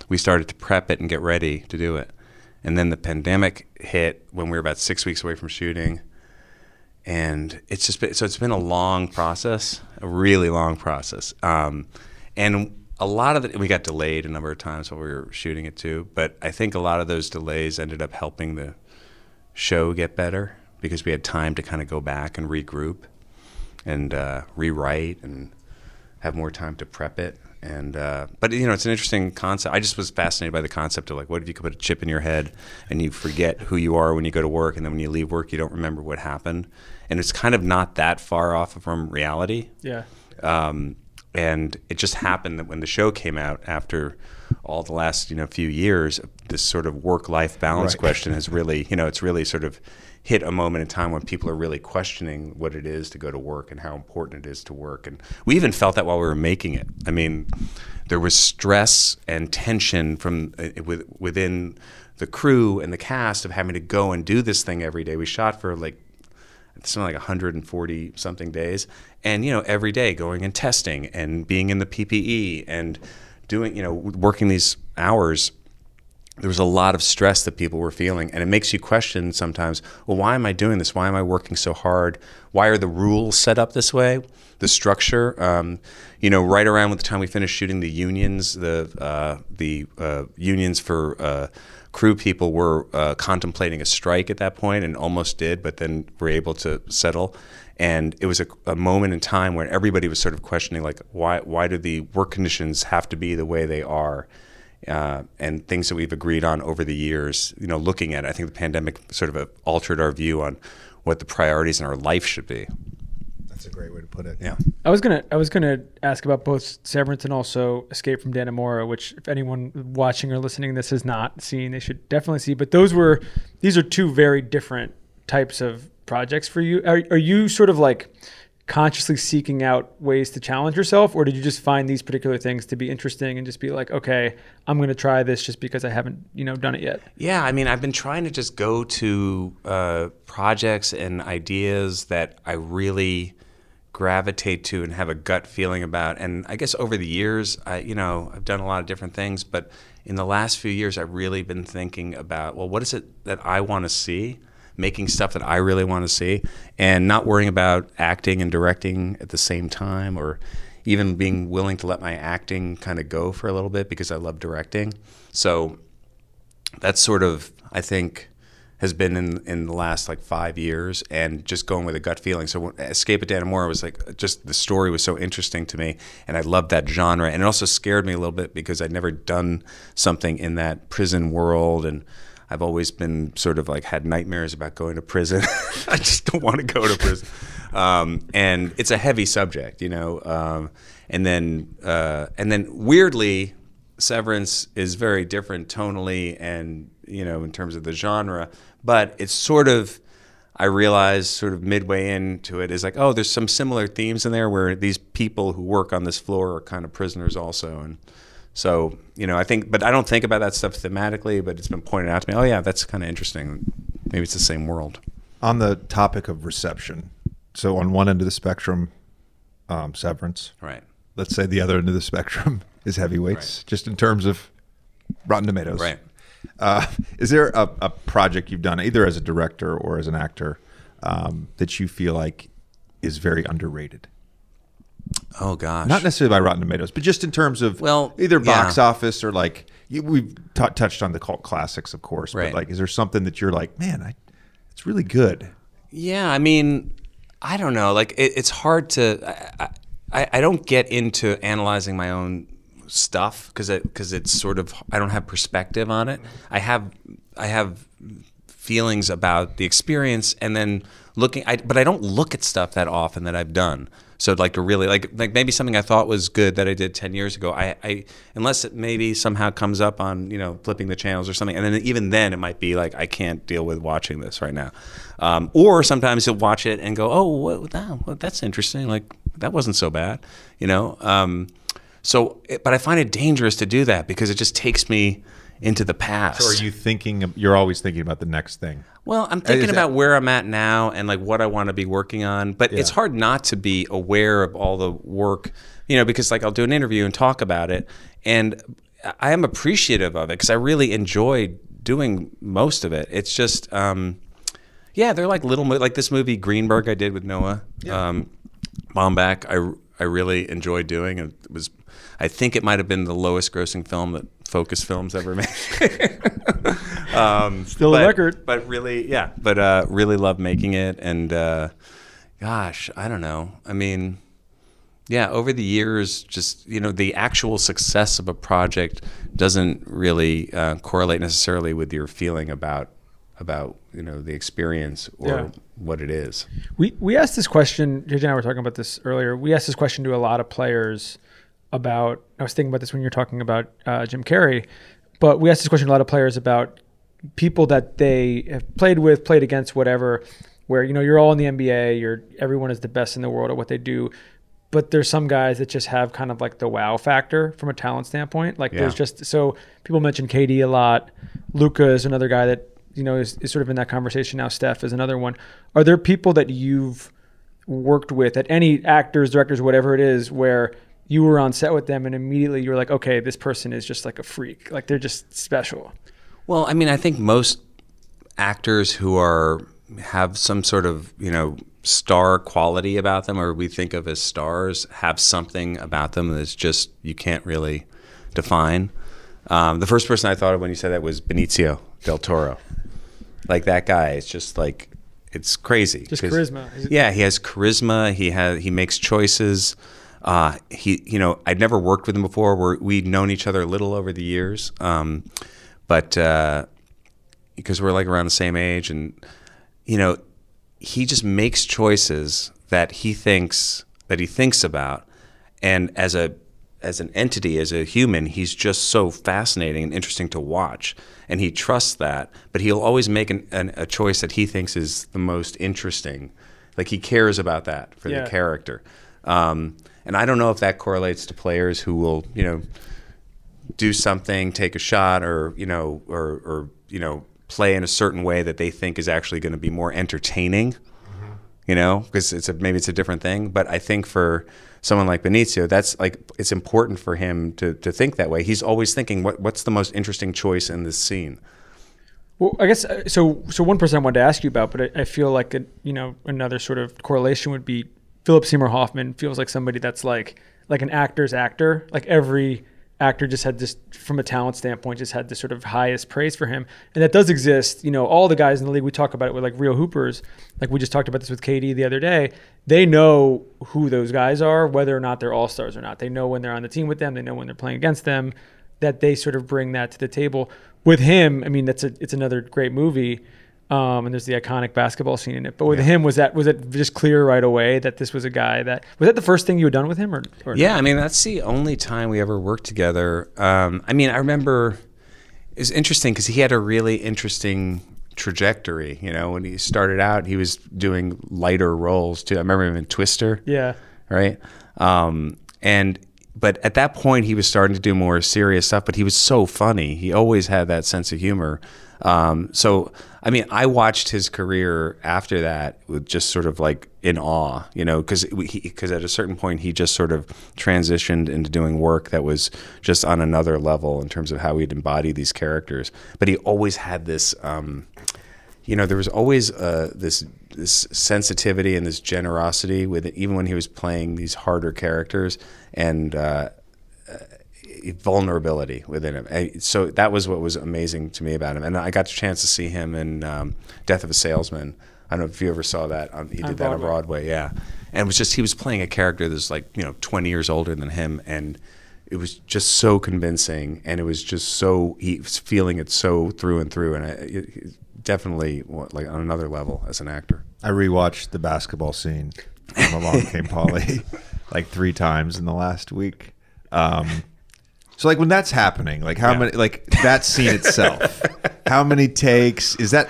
We started to prep it and get ready to do it. And then the pandemic hit when we were about 6 weeks away from shooting. And it's been a long process, a really long process. And a lot of it, we got delayed a number of times while we were shooting it too. But I think a lot of those delays ended up helping the show get better because we had time to kind of go back and regroup and rewrite and have more time to prep it. And but it's an interesting concept. I just was fascinated by the concept of like, what if you could put a chip in your head and you forget who you are when you go to work, and then when you leave work, you don't remember what happened. And it's kind of not that far off from reality. Yeah. And it just happened that when the show came out after all the last few years, this sort of work-life balance question has really it's really sort of hit a moment in time when people are really questioning what it is to go to work and how important it is to work. And we even felt that while we were making it. I mean, there was stress and tension from within the crew and the cast of having to go and do this thing every day. We shot for something like 140 something days, and every day going and testing and being in the PPE and doing working these hours. There was a lot of stress that people were feeling, and it makes you question sometimes, well, why am I doing this? Why am I working so hard? Why are the rules set up this way? The structure, right around with the time we finished shooting the unions, the unions for crew people were contemplating a strike at that point and almost did, but then were able to settle. And it was a moment in time where everybody was sort of questioning, like, why do the work conditions have to be the way they are? And things that we've agreed on over the years, looking at it. I think the pandemic sort of altered our view on what the priorities in our life should be. That's a great way to put it. Yeah. I was gonna ask about both Severance and also Escape from Dannemora, which if anyone watching or listening this has not seen, they should definitely see. But those were, these are two very different types of projects for you. Are you sort of like consciously seeking out ways to challenge yourself, or did you just find these particular things to be interesting and just be like, okay, I'm going to try this just because I haven't, done it yet? Yeah, I mean, I've been trying to just go to projects and ideas that I really gravitate to and have a gut feeling about. And I guess over the years, I've done a lot of different things, but in the last few years, I've really been thinking about, well, what is it that I want to see? Making stuff that I really want to see, and not worrying about acting and directing at the same time, or even being willing to let my acting kind of go for a little bit because I love directing. So that's sort of, I think, has been in the last like 5 years, and just going with a gut feeling. So Escape at Dannemora was like, just the story was so interesting to me, and I loved that genre. And it also scared me a little bit because I'd never done something in that prison world, and I've always been sort of like had nightmares about going to prison. I just don't want to go to prison. And it's a heavy subject, and then weirdly, Severance is very different tonally and, in terms of the genre, but it's sort of, I realized sort of midway into it is like, oh, there's some similar themes in there where these people who work on this floor are kind of prisoners also. And so, I think, but I don't think about that stuff thematically, but it's been pointed out to me, oh yeah, that's kind of interesting. Maybe it's the same world. On the topic of reception, so on one end of the spectrum, Severance. Right. Let's say the other end of the spectrum is Heavyweights, Right. just in terms of Rotten Tomatoes. Right. Is there a project you've done, either as a director or as an actor, that you feel like is very underrated? Oh gosh. Not necessarily by Rotten Tomatoes, but just in terms of either box office or like we've touched on the cult classics, of course. Right. But like, is there something that you're like, man, it's really good? Yeah, I mean, I don't know. Like, it's hard to. I don't get into analyzing my own stuff because it's sort of, I don't have perspective on it. I have feelings about the experience, and then but I don't look at stuff that often that I've done. So like to really like maybe something I thought was good that I did 10 years ago, I unless it maybe somehow comes up on flipping the channels or something, and then even then it might be like I can't deal with watching this right now, or sometimes you'll watch it and go, oh, that's interesting, like that wasn't so bad, So, but I find it dangerous to do that because it just takes me into the past. So are you thinking? You're always thinking about the next thing. Well, I'm thinking about where I'm at now and like what I want to be working on. But it's hard not to be aware of all the work, because like I'll do an interview and talk about it, and I am appreciative of it because I really enjoy doing most of it. It's just, they're like like this movie Greenberg I did with Noah Baumbach. I really enjoyed doing, and it was, I think it might have been the lowest grossing film that Focus Films ever made. Still a record. But really, really loved making it. And gosh, I don't know. I mean, over the years, just, the actual success of a project doesn't really correlate necessarily with your feeling about the experience or what it is. We asked this question, JJ and I were talking about this earlier. We asked this question to a lot of players about, I was thinking about this when you were talking about Jim Carrey, but we asked this question to a lot of players about people that they have played with, played against, whatever, where, you're all in the NBA, everyone is the best in the world at what they do, but there's some guys that just have kind of like the wow factor from a talent standpoint. Like there's just, so people mention KD a lot. Luka is another guy that, is sort of in that conversation now. Steph is another one. Are there people that you've worked with, at any actors, directors, whatever it is, where you were on set with them and immediately you were like, okay, this person is just like a freak. Like they're just special? Well, I mean, I think most actors who have some sort of, star quality about them, or we think of as stars, have something about them that's just, you can't really define. The first person I thought of when you said that was Benicio del Toro. Like that guy, it's just like, it's crazy. Just charisma. Yeah, he has charisma. He makes choices. I'd never worked with him before. We'd known each other a little over the years, but because we're like around the same age, and he just makes choices that he thinks about, and as as an entity, as a human, he's just so fascinating and interesting to watch, and he trusts that. But he'll always make a choice that he thinks is the most interesting. Like he cares about that for the character. And I don't know if that correlates to players who will, do something, take a shot, or play in a certain way that they think is actually going to be more entertaining. Because maybe it's a different thing. But I think for someone like Benicio, that's like it's important for him to think that way. He's always thinking, what's the most interesting choice in this scene? Well, I guess so. One person I wanted to ask you about, but I feel like another sort of correlation would be Philip Seymour Hoffman feels like somebody that's like an actor's actor. Like every actor just had this, from a talent standpoint, just had this sort of highest praise for him. And that does exist. All the guys in the league, we talk about it with like real hoopers. Like we just talked about this with KD the other day. They know who those guys are, whether or not they're all-stars or not. They know when they're on the team with them. They know when they're playing against them, that they sort of bring that to the table. With him, I mean, it's another great movie. And there's the iconic basketball scene in it. But with him, was it just clear right away that this was a guy that was that the first thing you had done with him, or yeah, not? I mean that's the only time we ever worked together. I mean, I remember it's interesting because he had a really interesting trajectory. When he started out, he was doing lighter roles too. I remember him in Twister. Yeah. Right. But at that point, he was starting to do more serious stuff. But he was so funny. He always had that sense of humor. So, I mean, I watched his career after that with just sort of like in awe, because at a certain point he just sort of transitioned into doing work that was just on another level in terms of how he'd embody these characters. But he always had this, there was always this sensitivity and this generosity with it, even when he was playing these harder characters, and vulnerability within him. So that was what was amazing to me about him. And I got the chance to see him in Death of a Salesman. I don't know if you ever saw that. He did that on Broadway, yeah. And it was just, he was playing a character that's like, 20 years older than him. And it was just so convincing. And it was just so, he was feeling it so through and through. And definitely like on another level as an actor. I rewatched the basketball scene from Along Came Polly like 3 times in the last week. So like when that's happening, like how many, like that scene itself, how many takes is that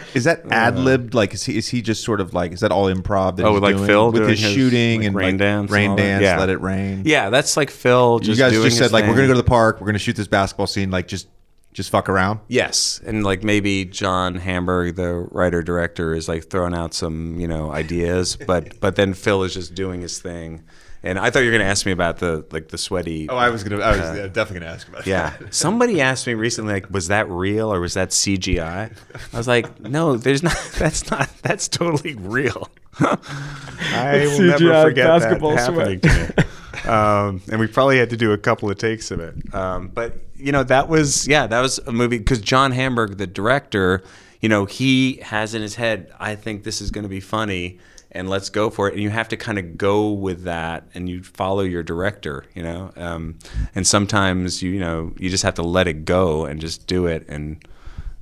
ad-libbed? Like is he just sort of like, is that all improv that he's like doing? Phil with doing his shooting like and rain dance, yeah. Let it rain. Yeah, that's like Phil. Just you guys doing just said his like thing. we're gonna go to the park, we're gonna shoot this basketball scene, like just fuck around. Yes, and like maybe John Hamburg, the writer director, is like throwing out some ideas, but then Phil is just doing his thing. And I thought you were going to ask me about the sweaty. Oh, I was definitely going to ask about yeah. that. Somebody asked me recently, like, was that real or was that CGI? I was like, no, there's not. That's totally real. I will never forget basketball that happening to me. And we probably had to do a couple of takes of it. But that was a movie because John Hamburg, the director, he has in his head, I think this is going to be funny. And let's go for it. And you have to kind of go with that, and you follow your director, And sometimes you just have to let it go and just do it. And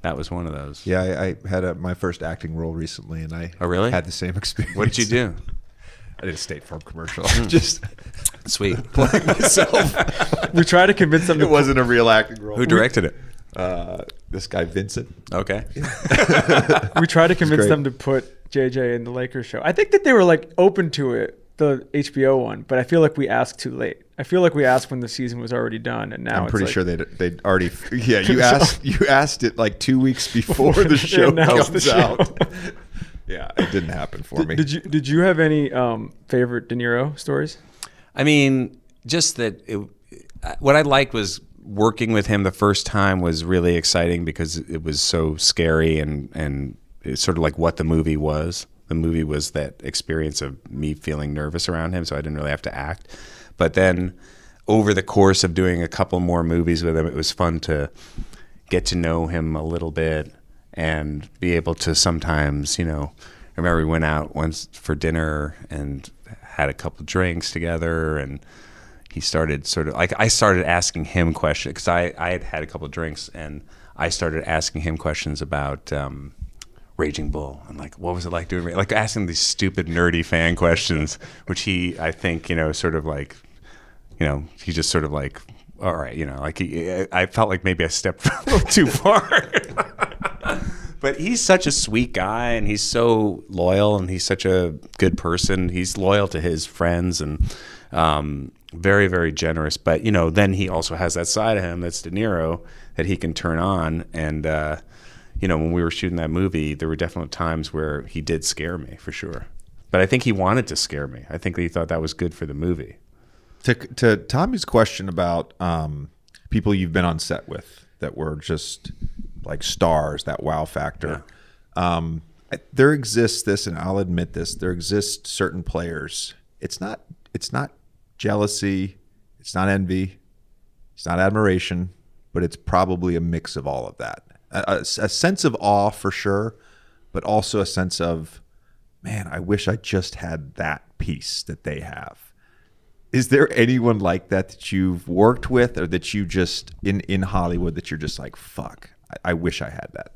that was one of those. Yeah, I had my first acting role recently, and I really had the same experience. What did you do? I did a State Farm commercial. Just sweet playing myself. We try to convince them. It wasn't a real acting role. Who directed it? This guy Vincent. Okay. We try to convince them to put JJ in the Lakers show. I think that they were like open to it, the HBO one, but I feel like we asked too late. I feel like we asked when the season was already done, and now I'm pretty sure they'd already. Yeah, you asked it like 2 weeks before the show comes out. Yeah, it didn't happen for me. Did you have any favorite De Niro stories? I mean, just that. What I liked was working with him the first time was really exciting because it was so scary and it's sort of like what the movie was. The movie was that experience of me feeling nervous around him, so I didn't really have to act. But then over the course of doing a couple more movies with him, it was fun to get to know him a little bit and be able to sometimes, I remember we went out once for dinner and had a couple drinks together, and he started sort of like I started asking him questions because I had a couple of drinks, and I started asking him questions about Raging Bull and like what was it like doing, like asking these stupid nerdy fan questions, which he I think sort of like he just sort of like, all right, like I felt like maybe I stepped a little too far. But he's such a sweet guy, and he's so loyal, and he's such a good person. He's loyal to his friends, and very, very generous. But then he also has that side of him that's De Niro that he can turn on. And when we were shooting that movie, there were definitely times where he did scare me, for sure. But I think he wanted to scare me. I think that he thought that was good for the movie. To Tommy's question about people you've been on set with that were just like stars, that wow factor. Yeah. There exists this, and I'll admit this, there exists certain players. It's not jealousy, it's not envy, it's not admiration, but it's probably a mix of all of that. A sense of awe for sure, but also a sense of, man, I wish I just had that piece that they have. Is there anyone like that you've worked with, or that you just in Hollywood that you're just like, fuck, I wish I had that?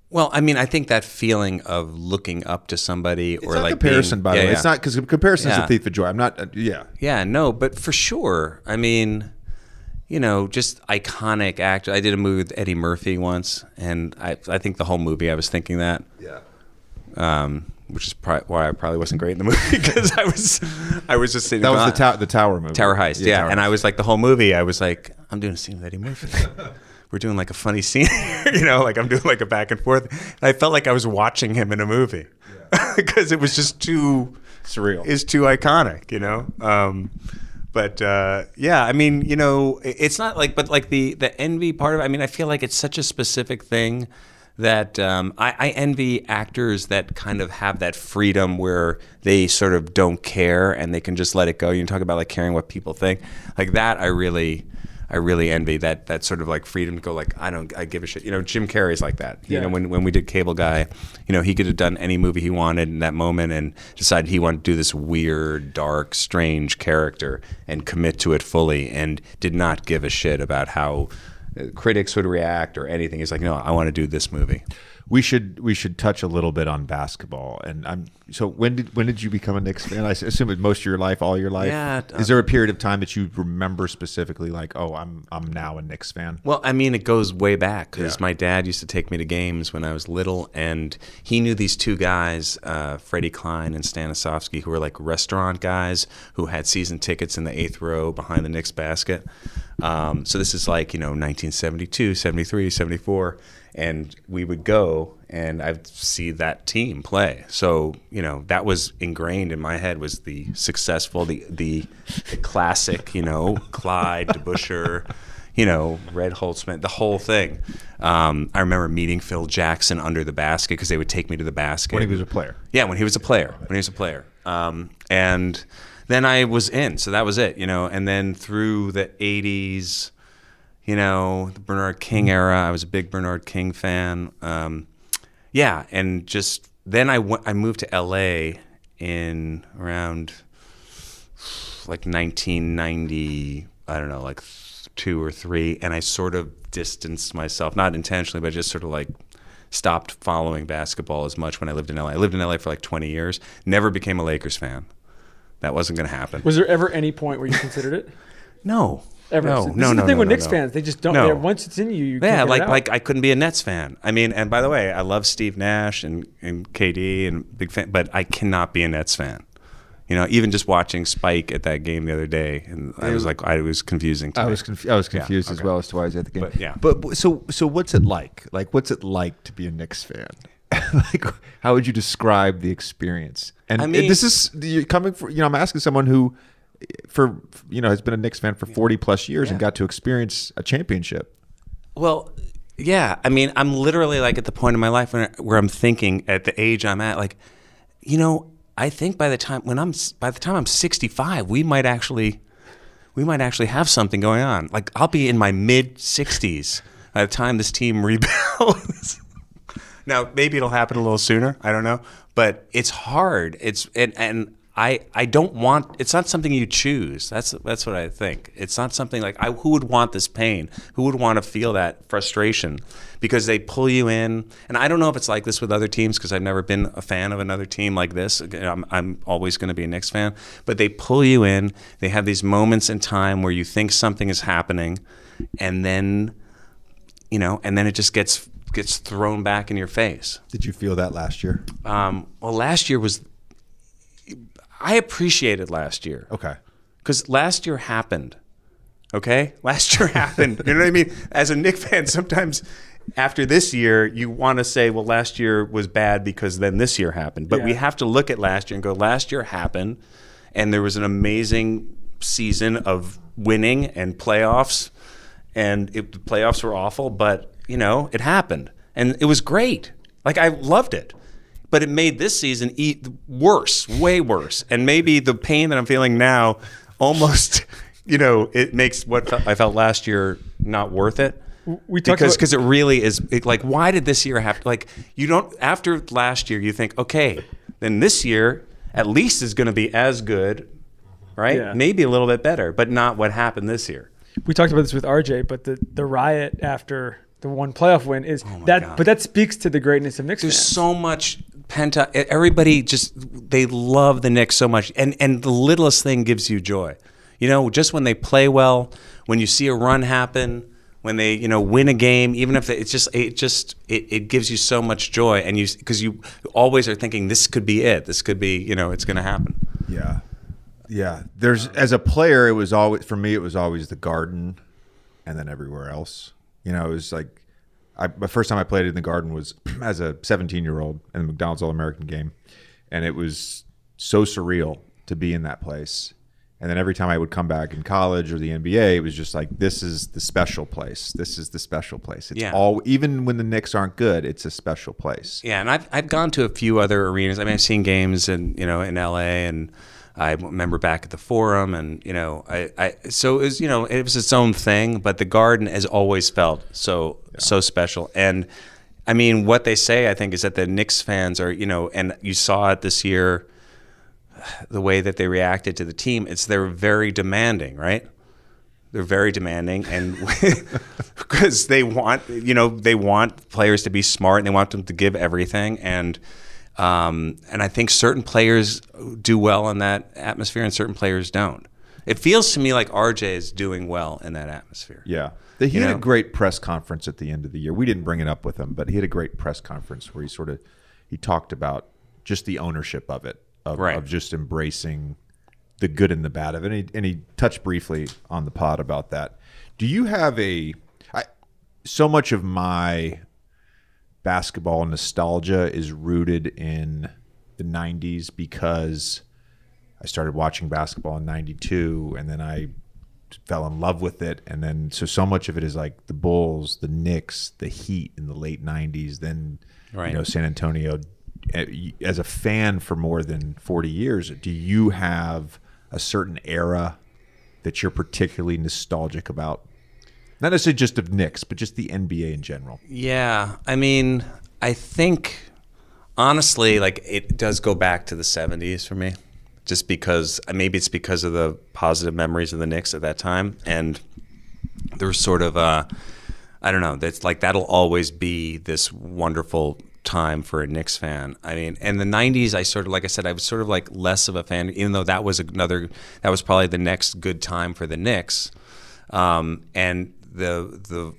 Well, I mean, I think that feeling of looking up to somebody, it's or not like comparison, by the way. yeah. It's not, because comparison is a thief of joy. I'm not. Yeah, no, but for sure. I mean, just iconic actor. I did a movie with Eddie Murphy once, and I think the whole movie I was thinking that. Yeah. Which is why I probably wasn't great in the movie, because I was just sitting. That was the Tower movie. Tower Heist, yeah. Tower And Heist. I was like, the whole movie, I was like, I'm doing a scene with Eddie Murphy. We're doing like a funny scene, like I'm doing like a back and forth. And I felt like I was watching him in a movie, because it was just too surreal. It's too iconic, But I mean, it's not like, but like the envy part of it. I mean, I feel like it's such a specific thing that I envy actors that kind of have that freedom where they sort of don't care and they can just let it go. You talk about like caring what people think, like that. I really envy that sort of like freedom to go like, I give a shit. Jim Carrey's like that. When we did Cable Guy, he could have done any movie he wanted in that moment and decided he wanted to do this weird, dark, strange character and commit to it fully, and did not give a shit about how critics would react or anything. He's like, no, I want to do this movie. We should touch a little bit on basketball. And so when did you become a Knicks fan? I assume it most of your life, all your life. Yeah. Is there a period of time that you remember specifically, like, oh, I'm now a Knicks fan? Well, I mean, it goes way back, because my dad used to take me to games when I was little, and he knew these two guys, Freddie Klein and Stanislavski, who were like restaurant guys who had season tickets in the 8th row behind the Knicks basket. So this is like 1972, 73, 74. And we would go, and I'd see that team play. So, that was ingrained in my head, was the successful, the classic, Clyde, DeBusschere, Red Holtzman, the whole thing. I remember meeting Phil Jackson under the basket, because they would take me to the basket. When he was a player. Yeah, when he was a player. And then I was in, so that was it, And then through the 80s, the Bernard King era, I was a big Bernard King fan. And just then I moved to LA in around like 1990, I don't know, like 2 or 3, and I sort of distanced myself, not intentionally, but just sort of like stopped following basketball as much when I lived in LA. I lived in LA for like 20 years, never became a Lakers fan. That wasn't going to happen. Was there ever any point where you considered it? No. Ever. No, This is the thing with Knicks fans. They just don't. No. Once it's in you, yeah, can't get it out. like I couldn't be a Nets fan. I mean, and by the way, I love Steve Nash and KD and big fan, but I cannot be a Nets fan. Even just watching Spike at that game the other day, and I was like, it was confusing to me. I was confused as well as to why I was at the game. But, yeah. But so what's it like? Like, what's it like to be a Knicks fan? Like, how would you describe the experience? And I mean, this is you're coming from. I'm asking someone who, has been a Knicks fan for 40 plus years and got to experience a championship. Well, yeah. I mean, I'm literally like at the point in my life where I'm thinking, at the age I'm at, like, I think by the time I'm 65, we might actually have something going on. Like, I'll be in my mid 60s by the time this team rebuilds. Now, maybe it'll happen a little sooner. I don't know, but it's hard. And I don't want. It's not something you choose. That's what I think. It's not something like who would want this pain? Who would want to feel that frustration? Because they pull you in, and I don't know if it's like this with other teams because I've never been a fan of another team like this. I'm always going to be a Knicks fan, but they pull you in. They have these moments in time where you think something is happening, and then, and then it just gets thrown back in your face. Did you feel that last year? Well, last year was. I appreciated last year. Okay. Because last year happened. Okay? Last year happened. You know what I mean? As a Knicks fan, sometimes after this year, you want to say, well, last year was bad because then this year happened. But we have to look at last year and go, last year happened, and there was an amazing season of winning and playoffs, and the playoffs were awful, but, it happened. And it was great. Like, I loved it. But it made this season worse, way worse. And maybe the pain that I'm feeling now almost, it makes what I felt last year not worth it. We talked because it really is like, why did this year have to, like, you don't, after last year, you think, okay, then this year at least is going to be as good, right? Yeah. Maybe a little bit better, but not what happened this year. We talked about this with RJ, but the riot after the one playoff win is that, God. but that speaks to the greatness of Knicks There's fans. so much pent-up. Everybody they love the Knicks so much, and the littlest thing gives you joy. Just when they play well, when you see a run happen, when they win a game, even if it gives you so much joy, and because you always are thinking this could be it. This could be it's going to happen. Yeah. As a player, it was always the Garden, and then everywhere else. It was like the first time I played in the Garden was as a 17-year-old in the McDonald's All-American game, and it was so surreal to be in that place. And then every time I would come back in college or the NBA, it was just like, this is the special place. This is the special place. It's even when the Knicks aren't good, it's a special place. Yeah, and I've gone to a few other arenas. I mean, I've seen games in LA, and I remember back at the Forum, and so it was it was its own thing. But the Garden has always felt so special. And I mean, what they say, I think, is that the Knicks fans are and you saw it this year, the way that they reacted to the team. They're very demanding, right? They're very demanding, and because they want players to be smart, and they want them to give everything, and I think certain players do well in that atmosphere and certain players don't. It feels to me like RJ is doing well in that atmosphere. Yeah. He had a great press conference at the end of the year. We didn't bring it up with him, but he had a great press conference where he talked about just the ownership of it, of just embracing the good and the bad of it. And he touched briefly on the pod about that. Do you have so much of my basketball nostalgia is rooted in the 90s because I started watching basketball in 92, and then I fell in love with it. And then so much of it is like the Bulls, the Knicks, the Heat in the late 90s, then San Antonio. As a fan for more than 40 years, do you have a certain era that you're particularly nostalgic about? Not necessarily just of Knicks, but just the NBA in general. Yeah, I mean, I think, honestly, like, it does go back to the 70s for me, just because, maybe it's because of the positive memories of the Knicks at that time, and there's sort of I don't know, that's like, that'll always be this wonderful time for a Knicks fan. I mean, and the 90s, I was sort of like less of a fan, even though that was probably the next good time for the Knicks. And the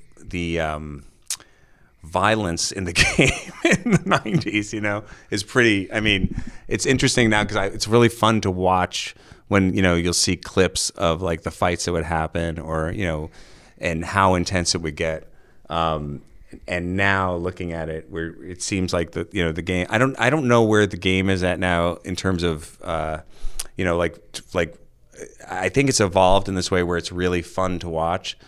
violence in the game in the 90s, is pretty, I mean, it's interesting now because it's really fun to watch when, you'll see clips of like the fights that would happen or, and how intense it would get. And now looking at it, where it seems like the game, I don't know where the game is at now in terms of, like I think it's evolved in this way where it's really fun to watch,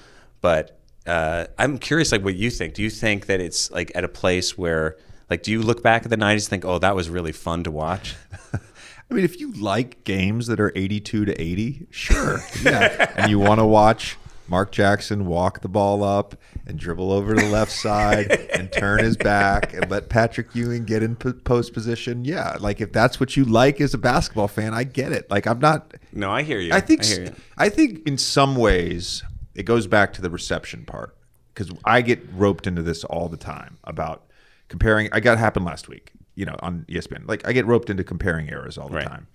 but I'm curious, like, what you think. Do you think that it's like at a place where, like, do you look back at the 90s and think, oh, that was really fun to watch? I mean, if you like games that are 82 to 80, sure, yeah, and you want to watch Mark Jackson walk the ball up and dribble over to the left side and turn his back and let Patrick Ewing get in post position. Yeah, like if that's what you like as a basketball fan, I get it. Like I'm not. No, I hear you. I think in some ways it goes back to the reception part, because I get roped into this all the time about comparing. I got it happen last week, on ESPN. Like I get roped into comparing eras all the time,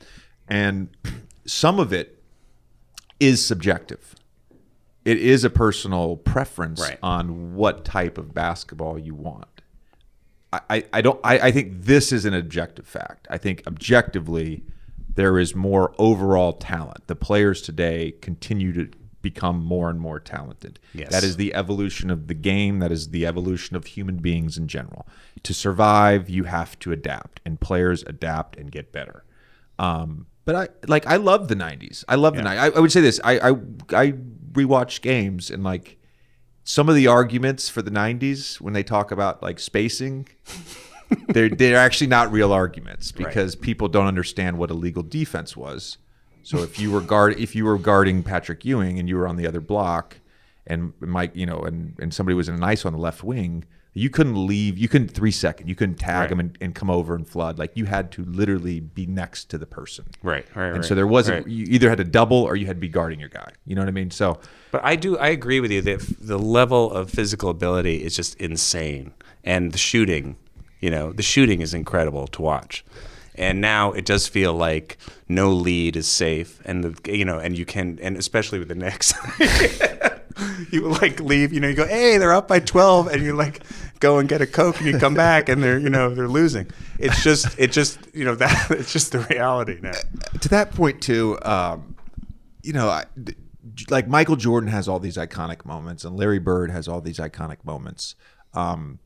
and some of it is subjective. It is a personal preference on what type of basketball you want. I think this is an objective fact. I think objectively there is more overall talent. The players today continue to become more and more talented. Yes. That is the evolution of the game. That is the evolution of human beings in general. To survive, you have to adapt, and players adapt and get better. But I love the 90s. I love the 90s. I would say this. I rewatch games, and like some of the arguments for the 90s when they talk about like spacing, they're actually not real arguments, because people don't understand what illegal defense was. So if you were guarding Patrick Ewing and you were on the other block, and Mike, and somebody was in an ice on the left wing, you couldn't leave. You couldn't 3 second. You couldn't tag them and come over and flood. Like you had to literally be next to the person. Right. And so there wasn't. You either had to double or you had to be guarding your guy. You know what I mean? So. But I agree with you that the level of physical ability is just insane, and the shooting is incredible to watch. And now it does feel like no lead is safe, and and you can, and especially with the Knicks. You like leave, you go, hey, they're up by 12, and you like go and get a Coke, and you come back, and they're losing. It's just that it's just the reality now. To that point too, like Michael Jordan has all these iconic moments, and Larry Bird has all these iconic moments, and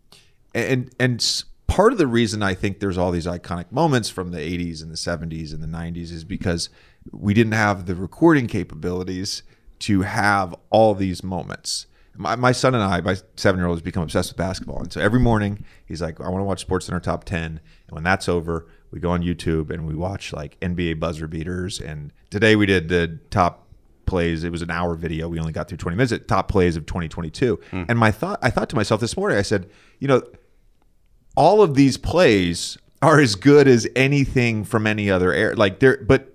part of the reason I think there's all these iconic moments from the 80s and the 70s and the 90s is because we didn't have the recording capabilities to have all these moments. My son and I, my 7-year-old, has become obsessed with basketball. And so every morning he's like, I want to watch SportsCenter Top 10. And when that's over, we go on YouTube and we watch like NBA buzzer beaters. And today we did the top plays. It was an hour video. We only got through 20 minutes. Top plays of 2022. And I thought to myself this morning, I said, all of these plays are as good as anything from any other era. But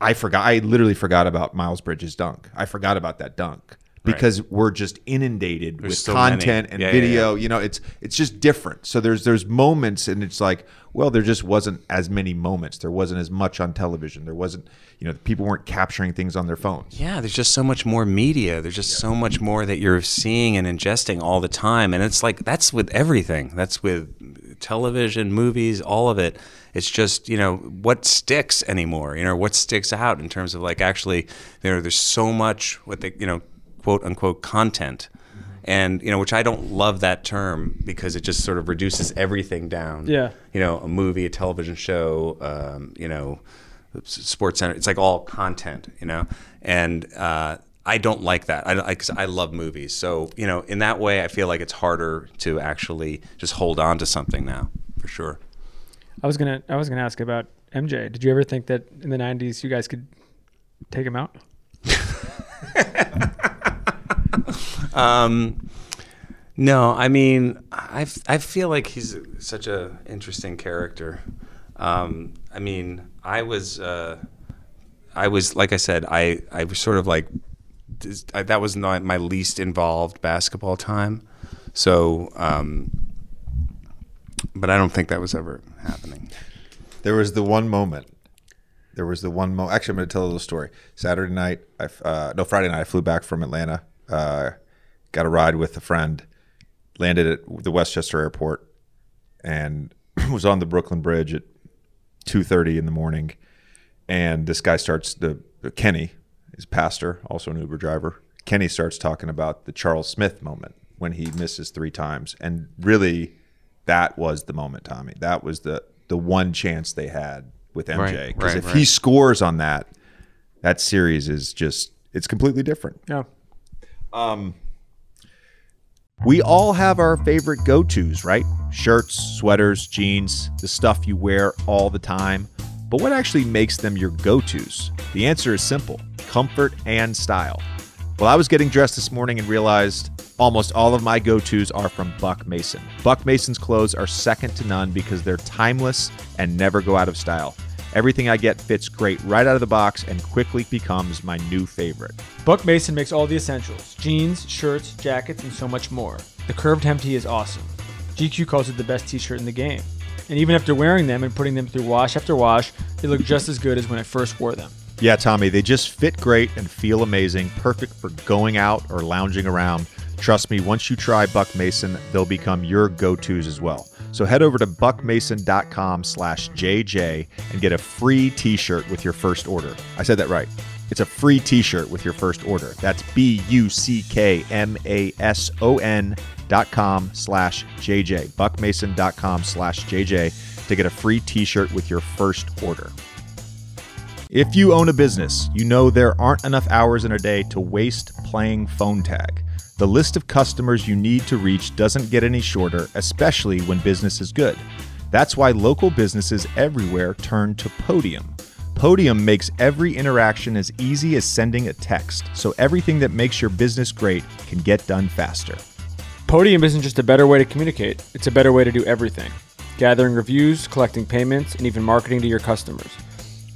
I literally forgot about Miles Bridges' dunk. I forgot about that dunk because we're just inundated with so content many. and video. It's just different. So there's moments, and it's like, well, there just wasn't as many moments. There wasn't as much on television. There wasn't, people weren't capturing things on their phones. Yeah, there's just so much more media. There's just so much more that you're seeing and ingesting all the time. And it's like, that's with everything. That's with television, movies, all of it. It's just, what sticks anymore, what sticks out in terms of like actually, there's so much what they, quote unquote content. And, which I don't love that term because it just sort of reduces everything down. Yeah. A movie, a television show, Sports Center. It's like all content, and I don't like that. Because I love movies. So, in that way, I feel like it's harder to actually just hold on to something now, for sure. I was gonna ask about MJ. Did you ever think that in the 90s you guys could take him out? No, I mean, I feel like he's such a interesting character. I mean, I was like I said, I was sort of like, that was not my least involved basketball time. So, but I don't think that was ever happening. There was the one moment. Actually, I'm going to tell a little story. Friday night, I flew back from Atlanta. Got a ride with a friend. Landed at the Westchester Airport, and was on the Brooklyn Bridge at 2:30 in the morning. And this guy starts, Kenny, is pastor, also an Uber driver. Kenny starts talking about the Charles Smith moment when he misses 3 times, and really, that was the moment, Tommy. That was the one chance they had with MJ. Because if he scores on that series is just, it's completely different. Yeah. We all have our favorite go-tos, right? Shirts, sweaters, jeans, the stuff you wear all the time. But what actually makes them your go-tos? The answer is simple: comfort and style. Well, I was getting dressed this morning and realized almost all of my go-tos are from Buck Mason. Buck Mason's clothes are second to none because they're timeless and never go out of style. Everything I get fits great right out of the box and quickly becomes my new favorite. Buck Mason makes all the essentials: jeans, shirts, jackets, and so much more. The curved hem tee is awesome. GQ calls it the best t-shirt in the game. And even after wearing them and putting them through wash after wash, they look just as good as when I first wore them. Yeah, Tommy, they just fit great and feel amazing, perfect for going out or lounging around. Trust me, once you try Buck Mason, they'll become your go-tos as well. So head over to buckmason.com/JJ and get a free t-shirt with your first order. I said that right. It's a free t-shirt with your first order. That's buckmason.com/JJ. buckmason.com/JJ to get a free t-shirt with your first order. If you own a business, you know there aren't enough hours in a day to waste playing phone tag. The list of customers you need to reach doesn't get any shorter, especially when business is good. That's why local businesses everywhere turn to Podium. Podium makes every interaction as easy as sending a text, so everything that makes your business great can get done faster. Podium isn't just a better way to communicate, it's a better way to do everything. Gathering reviews, collecting payments, and even marketing to your customers.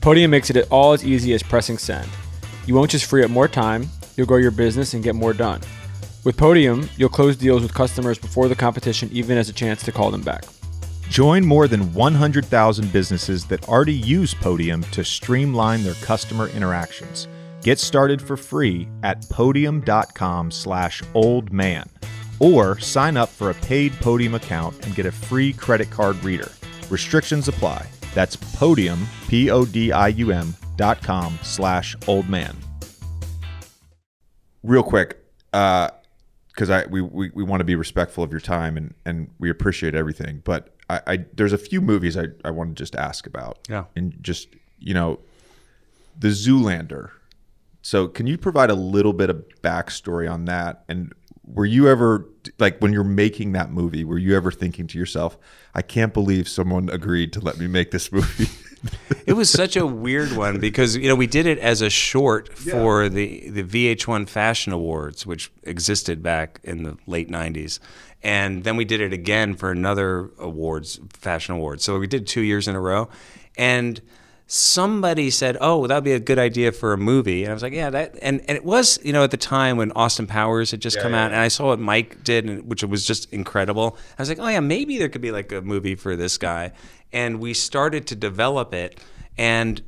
Podium makes it all as easy as pressing send. You won't just free up more time, you'll grow your business and get more done. With Podium, you'll close deals with customers before the competition even has a chance to call them back. Join more than 100,000 businesses that already use Podium to streamline their customer interactions. Get started for free at podium.com/oldman or sign up for a paid Podium account and get a free credit card reader. Restrictions apply. That's Podium, PODIUM.com/oldman. Real quick, because we want to be respectful of your time and we appreciate everything, but there's a few movies I want to just ask about. Yeah. And just, the Zoolander. So can you provide a little bit of backstory on that? And were you ever, like, when you're making that movie, were you ever thinking to yourself, I can't believe someone agreed to let me make this movie? It was such a weird one because, we did it as a short for the VH1 Fashion Awards, which existed back in the late 90s. And then we did it again for another fashion awards. So we did 2 years in a row. And somebody said, "Oh, that would be a good idea for a movie." And I was like, "Yeah, that." And it was, at the time when Austin Powers had just come out, and I saw what Mike did, which was just incredible. I was like, "Oh yeah, maybe there could be like a movie for this guy." And we started to develop it, and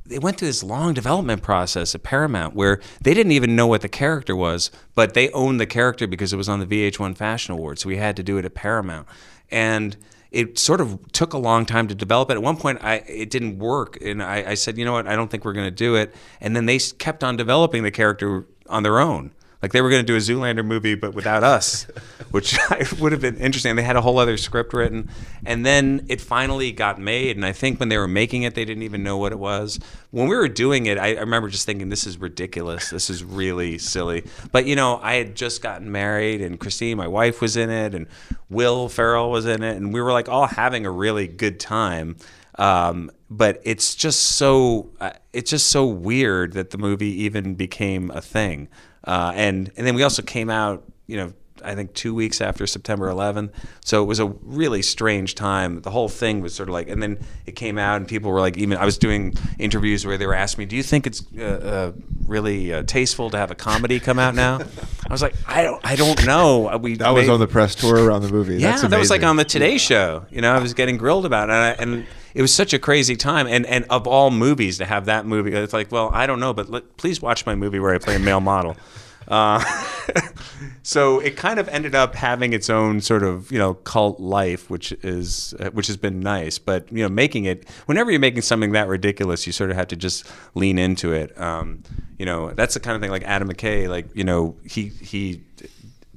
it went through this long development process at Paramount where they didn't even know what the character was, but they owned the character because it was on the VH1 Fashion Awards. So we had to do it at Paramount, and it sort of took a long time to develop it. At one point, it didn't work, and I said, "You know what? I don't think we're going to do it." And then they kept on developing the character on their own. Like they were going to do a Zoolander movie, but without us, which would have been interesting. They had a whole other script written, and then it finally got made. And I think when they were making it, they didn't even know what it was. When we were doing it, I remember just thinking, "This is ridiculous. This is really silly." But I had just gotten married, and Christine, my wife, was in it, and Will Ferrell was in it, and we were like all having a really good time. But it's just so weird that the movie even became a thing. And then we also came out, I think 2 weeks after September 11th. So it was a really strange time. The whole thing was sort of like, and then it came out and people were like, I was doing interviews where they were asking me, "Do you think it's really tasteful to have a comedy come out now?" I was like, I don't know. That was on the press tour around the movie. Yeah, That's amazing. that was like on the Today Show. I was getting grilled about it, and it was such a crazy time. And of all movies to have that movie, it's like, well, I don't know, but please watch my movie where I play a male model. So it kind of ended up having its own sort of cult life, which has been nice. But making it, whenever you're making something that ridiculous, you sort of have to just lean into it. That's the kind of thing like Adam McKay, like he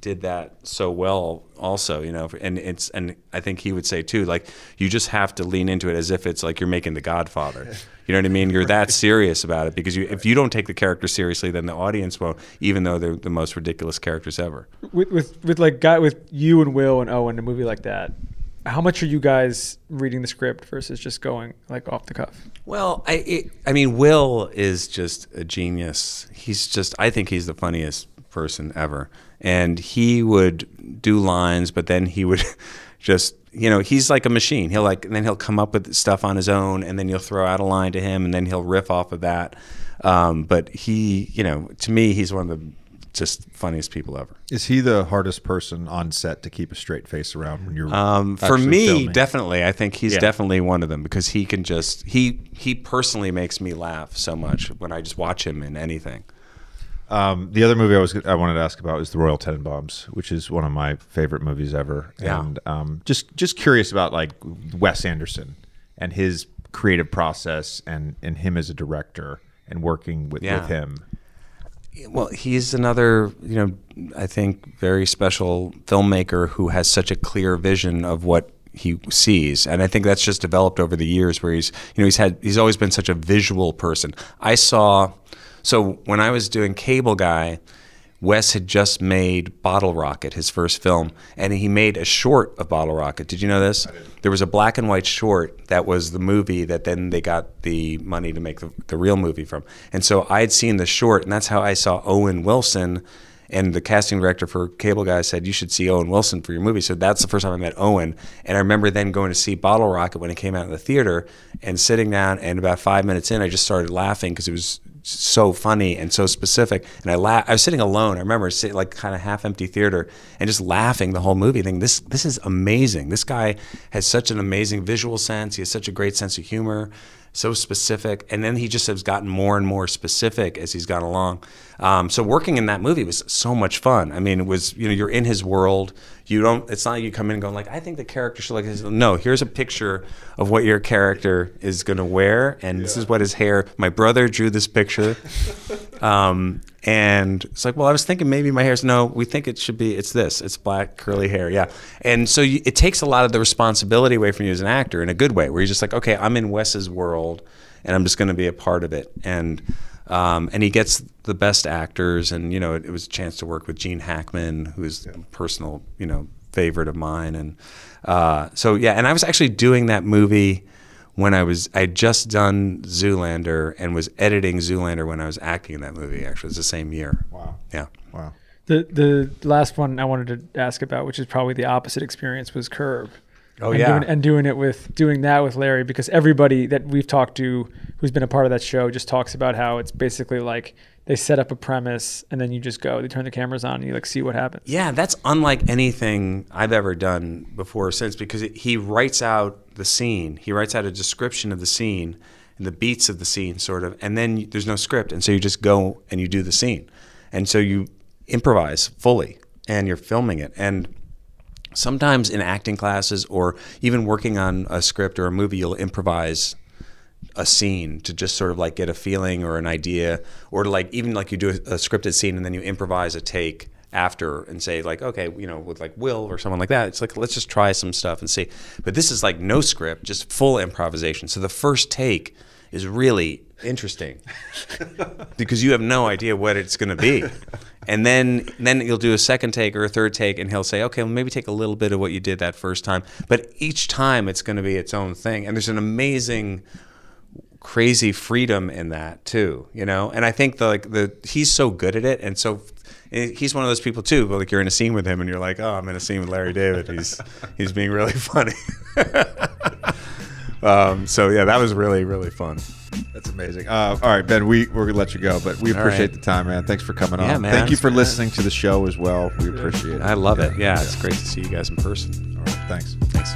did that so well also, and I think he would say too, like, you just have to lean into it as if it's like you're making The Godfather. You know what I mean? You're that serious about it because if you don't take the character seriously, then the audience won't, even though they're the most ridiculous characters ever. With you and Will and Owen, a movie like that, how much are you guys reading the script versus just going like off the cuff? Well, I mean, Will is just a genius. I think he's the funniest person ever. And he would do lines, but then he would just, he's like a machine. And then he'll come up with stuff on his own, and then you'll throw out a line to him, and then he'll riff off of that. But he, to me, he's one of the just funniest people ever. Is he the hardest person on set to keep a straight face around when you're for me, filming? Definitely. I think he's definitely one of them, because he can just he personally makes me laugh so much when I just watch him in anything. The other movie I wanted to ask about is The Royal Tenenbaums, which is one of my favorite movies ever. Yeah. And just curious about like Wes Anderson and his creative process and him as a director and working with him. Well, he's another, I think very special filmmaker who has such a clear vision of what he sees, and I think that's just developed over the years. Where he's always been such a visual person. So when I was doing Cable Guy, Wes had just made Bottle Rocket, his first film, and he made a short of Bottle Rocket. Did you know this? There was a black and white short that was the movie that then they got the money to make the real movie from. And so I had seen the short, and that's how I saw Owen Wilson. And the casting director for Cable Guy said, you should see Owen Wilson for your movie. So that's the first time I met Owen. And I remember then going to see Bottle Rocket when it came out in the theater and sitting down, and about 5 minutes in, I just started laughing because it was so funny and so specific. And I was sitting alone. I remember sitting like kind of half empty theater and just laughing the whole movie, thinking this is amazing. This guy has such an amazing visual sense. He has such a great sense of humor, so specific. And then he just has gotten more and more specific as he's gone along. So working in that movie was so much fun. I mean, it was, you're in his world. It's not like you come in and go like, I think the character should like this. No, here's a picture of what your character is going to wear, and this is what his hair. My brother drew this picture. And it's like, well, I was thinking maybe my hair's, no, we think it's this. It's black, curly hair, yeah. And so it takes a lot of the responsibility away from you as an actor in a good way, where you're just like, okay, I'm in Wes's world, and I'm just going to be a part of it. And he gets the best actors, and it was a chance to work with Gene Hackman, who is a personal, favorite of mine. And and I was actually doing that movie when I'd just done Zoolander and was editing Zoolander when I was acting in that movie. Actually, it was the same year. Wow. Yeah. Wow. The last one I wanted to ask about, which is probably the opposite experience, was Curb. Oh, yeah. Doing that with Larry, because everybody that we've talked to who's been a part of that show just talks about how it's basically like they set up a premise and then you just go, they turn the cameras on and you like see what happens. Yeah, that's unlike anything I've ever done before or since, because he writes out the scene. He writes out a description of the scene and the beats of the scene, sort of, and then there's no script. And so you just go and you do the scene. And so you improvise fully and you're filming it. And sometimes in acting classes or even working on a script or a movie, you'll improvise a scene to just sort of like get a feeling or an idea, or to like even like you do a scripted scene and then you improvise a take after and say like, okay, with like Will or someone like that, it's like, let's just try some stuff and see. But this is like no script, just full improvisation. So the first take is really interesting because you have no idea what it's going to be. And then you'll do a second take or a third take, and he'll say, okay, well, maybe take a little bit of what you did that first time. But each time it's going to be its own thing. And there's an amazing, crazy freedom in that too, And I think he's so good at it. And so he's one of those people too, like you're in a scene with him and you're like, oh, I'm in a scene with Larry David. He's being really funny. So yeah, that was really, really fun. That's amazing. All right, Ben, we're going to let you go, but we appreciate the time, man. Thanks for coming on. Man, thank you for listening to the show as well. We appreciate it. I love it. Yeah, it's great to see you guys in person. All right, thanks. Thanks.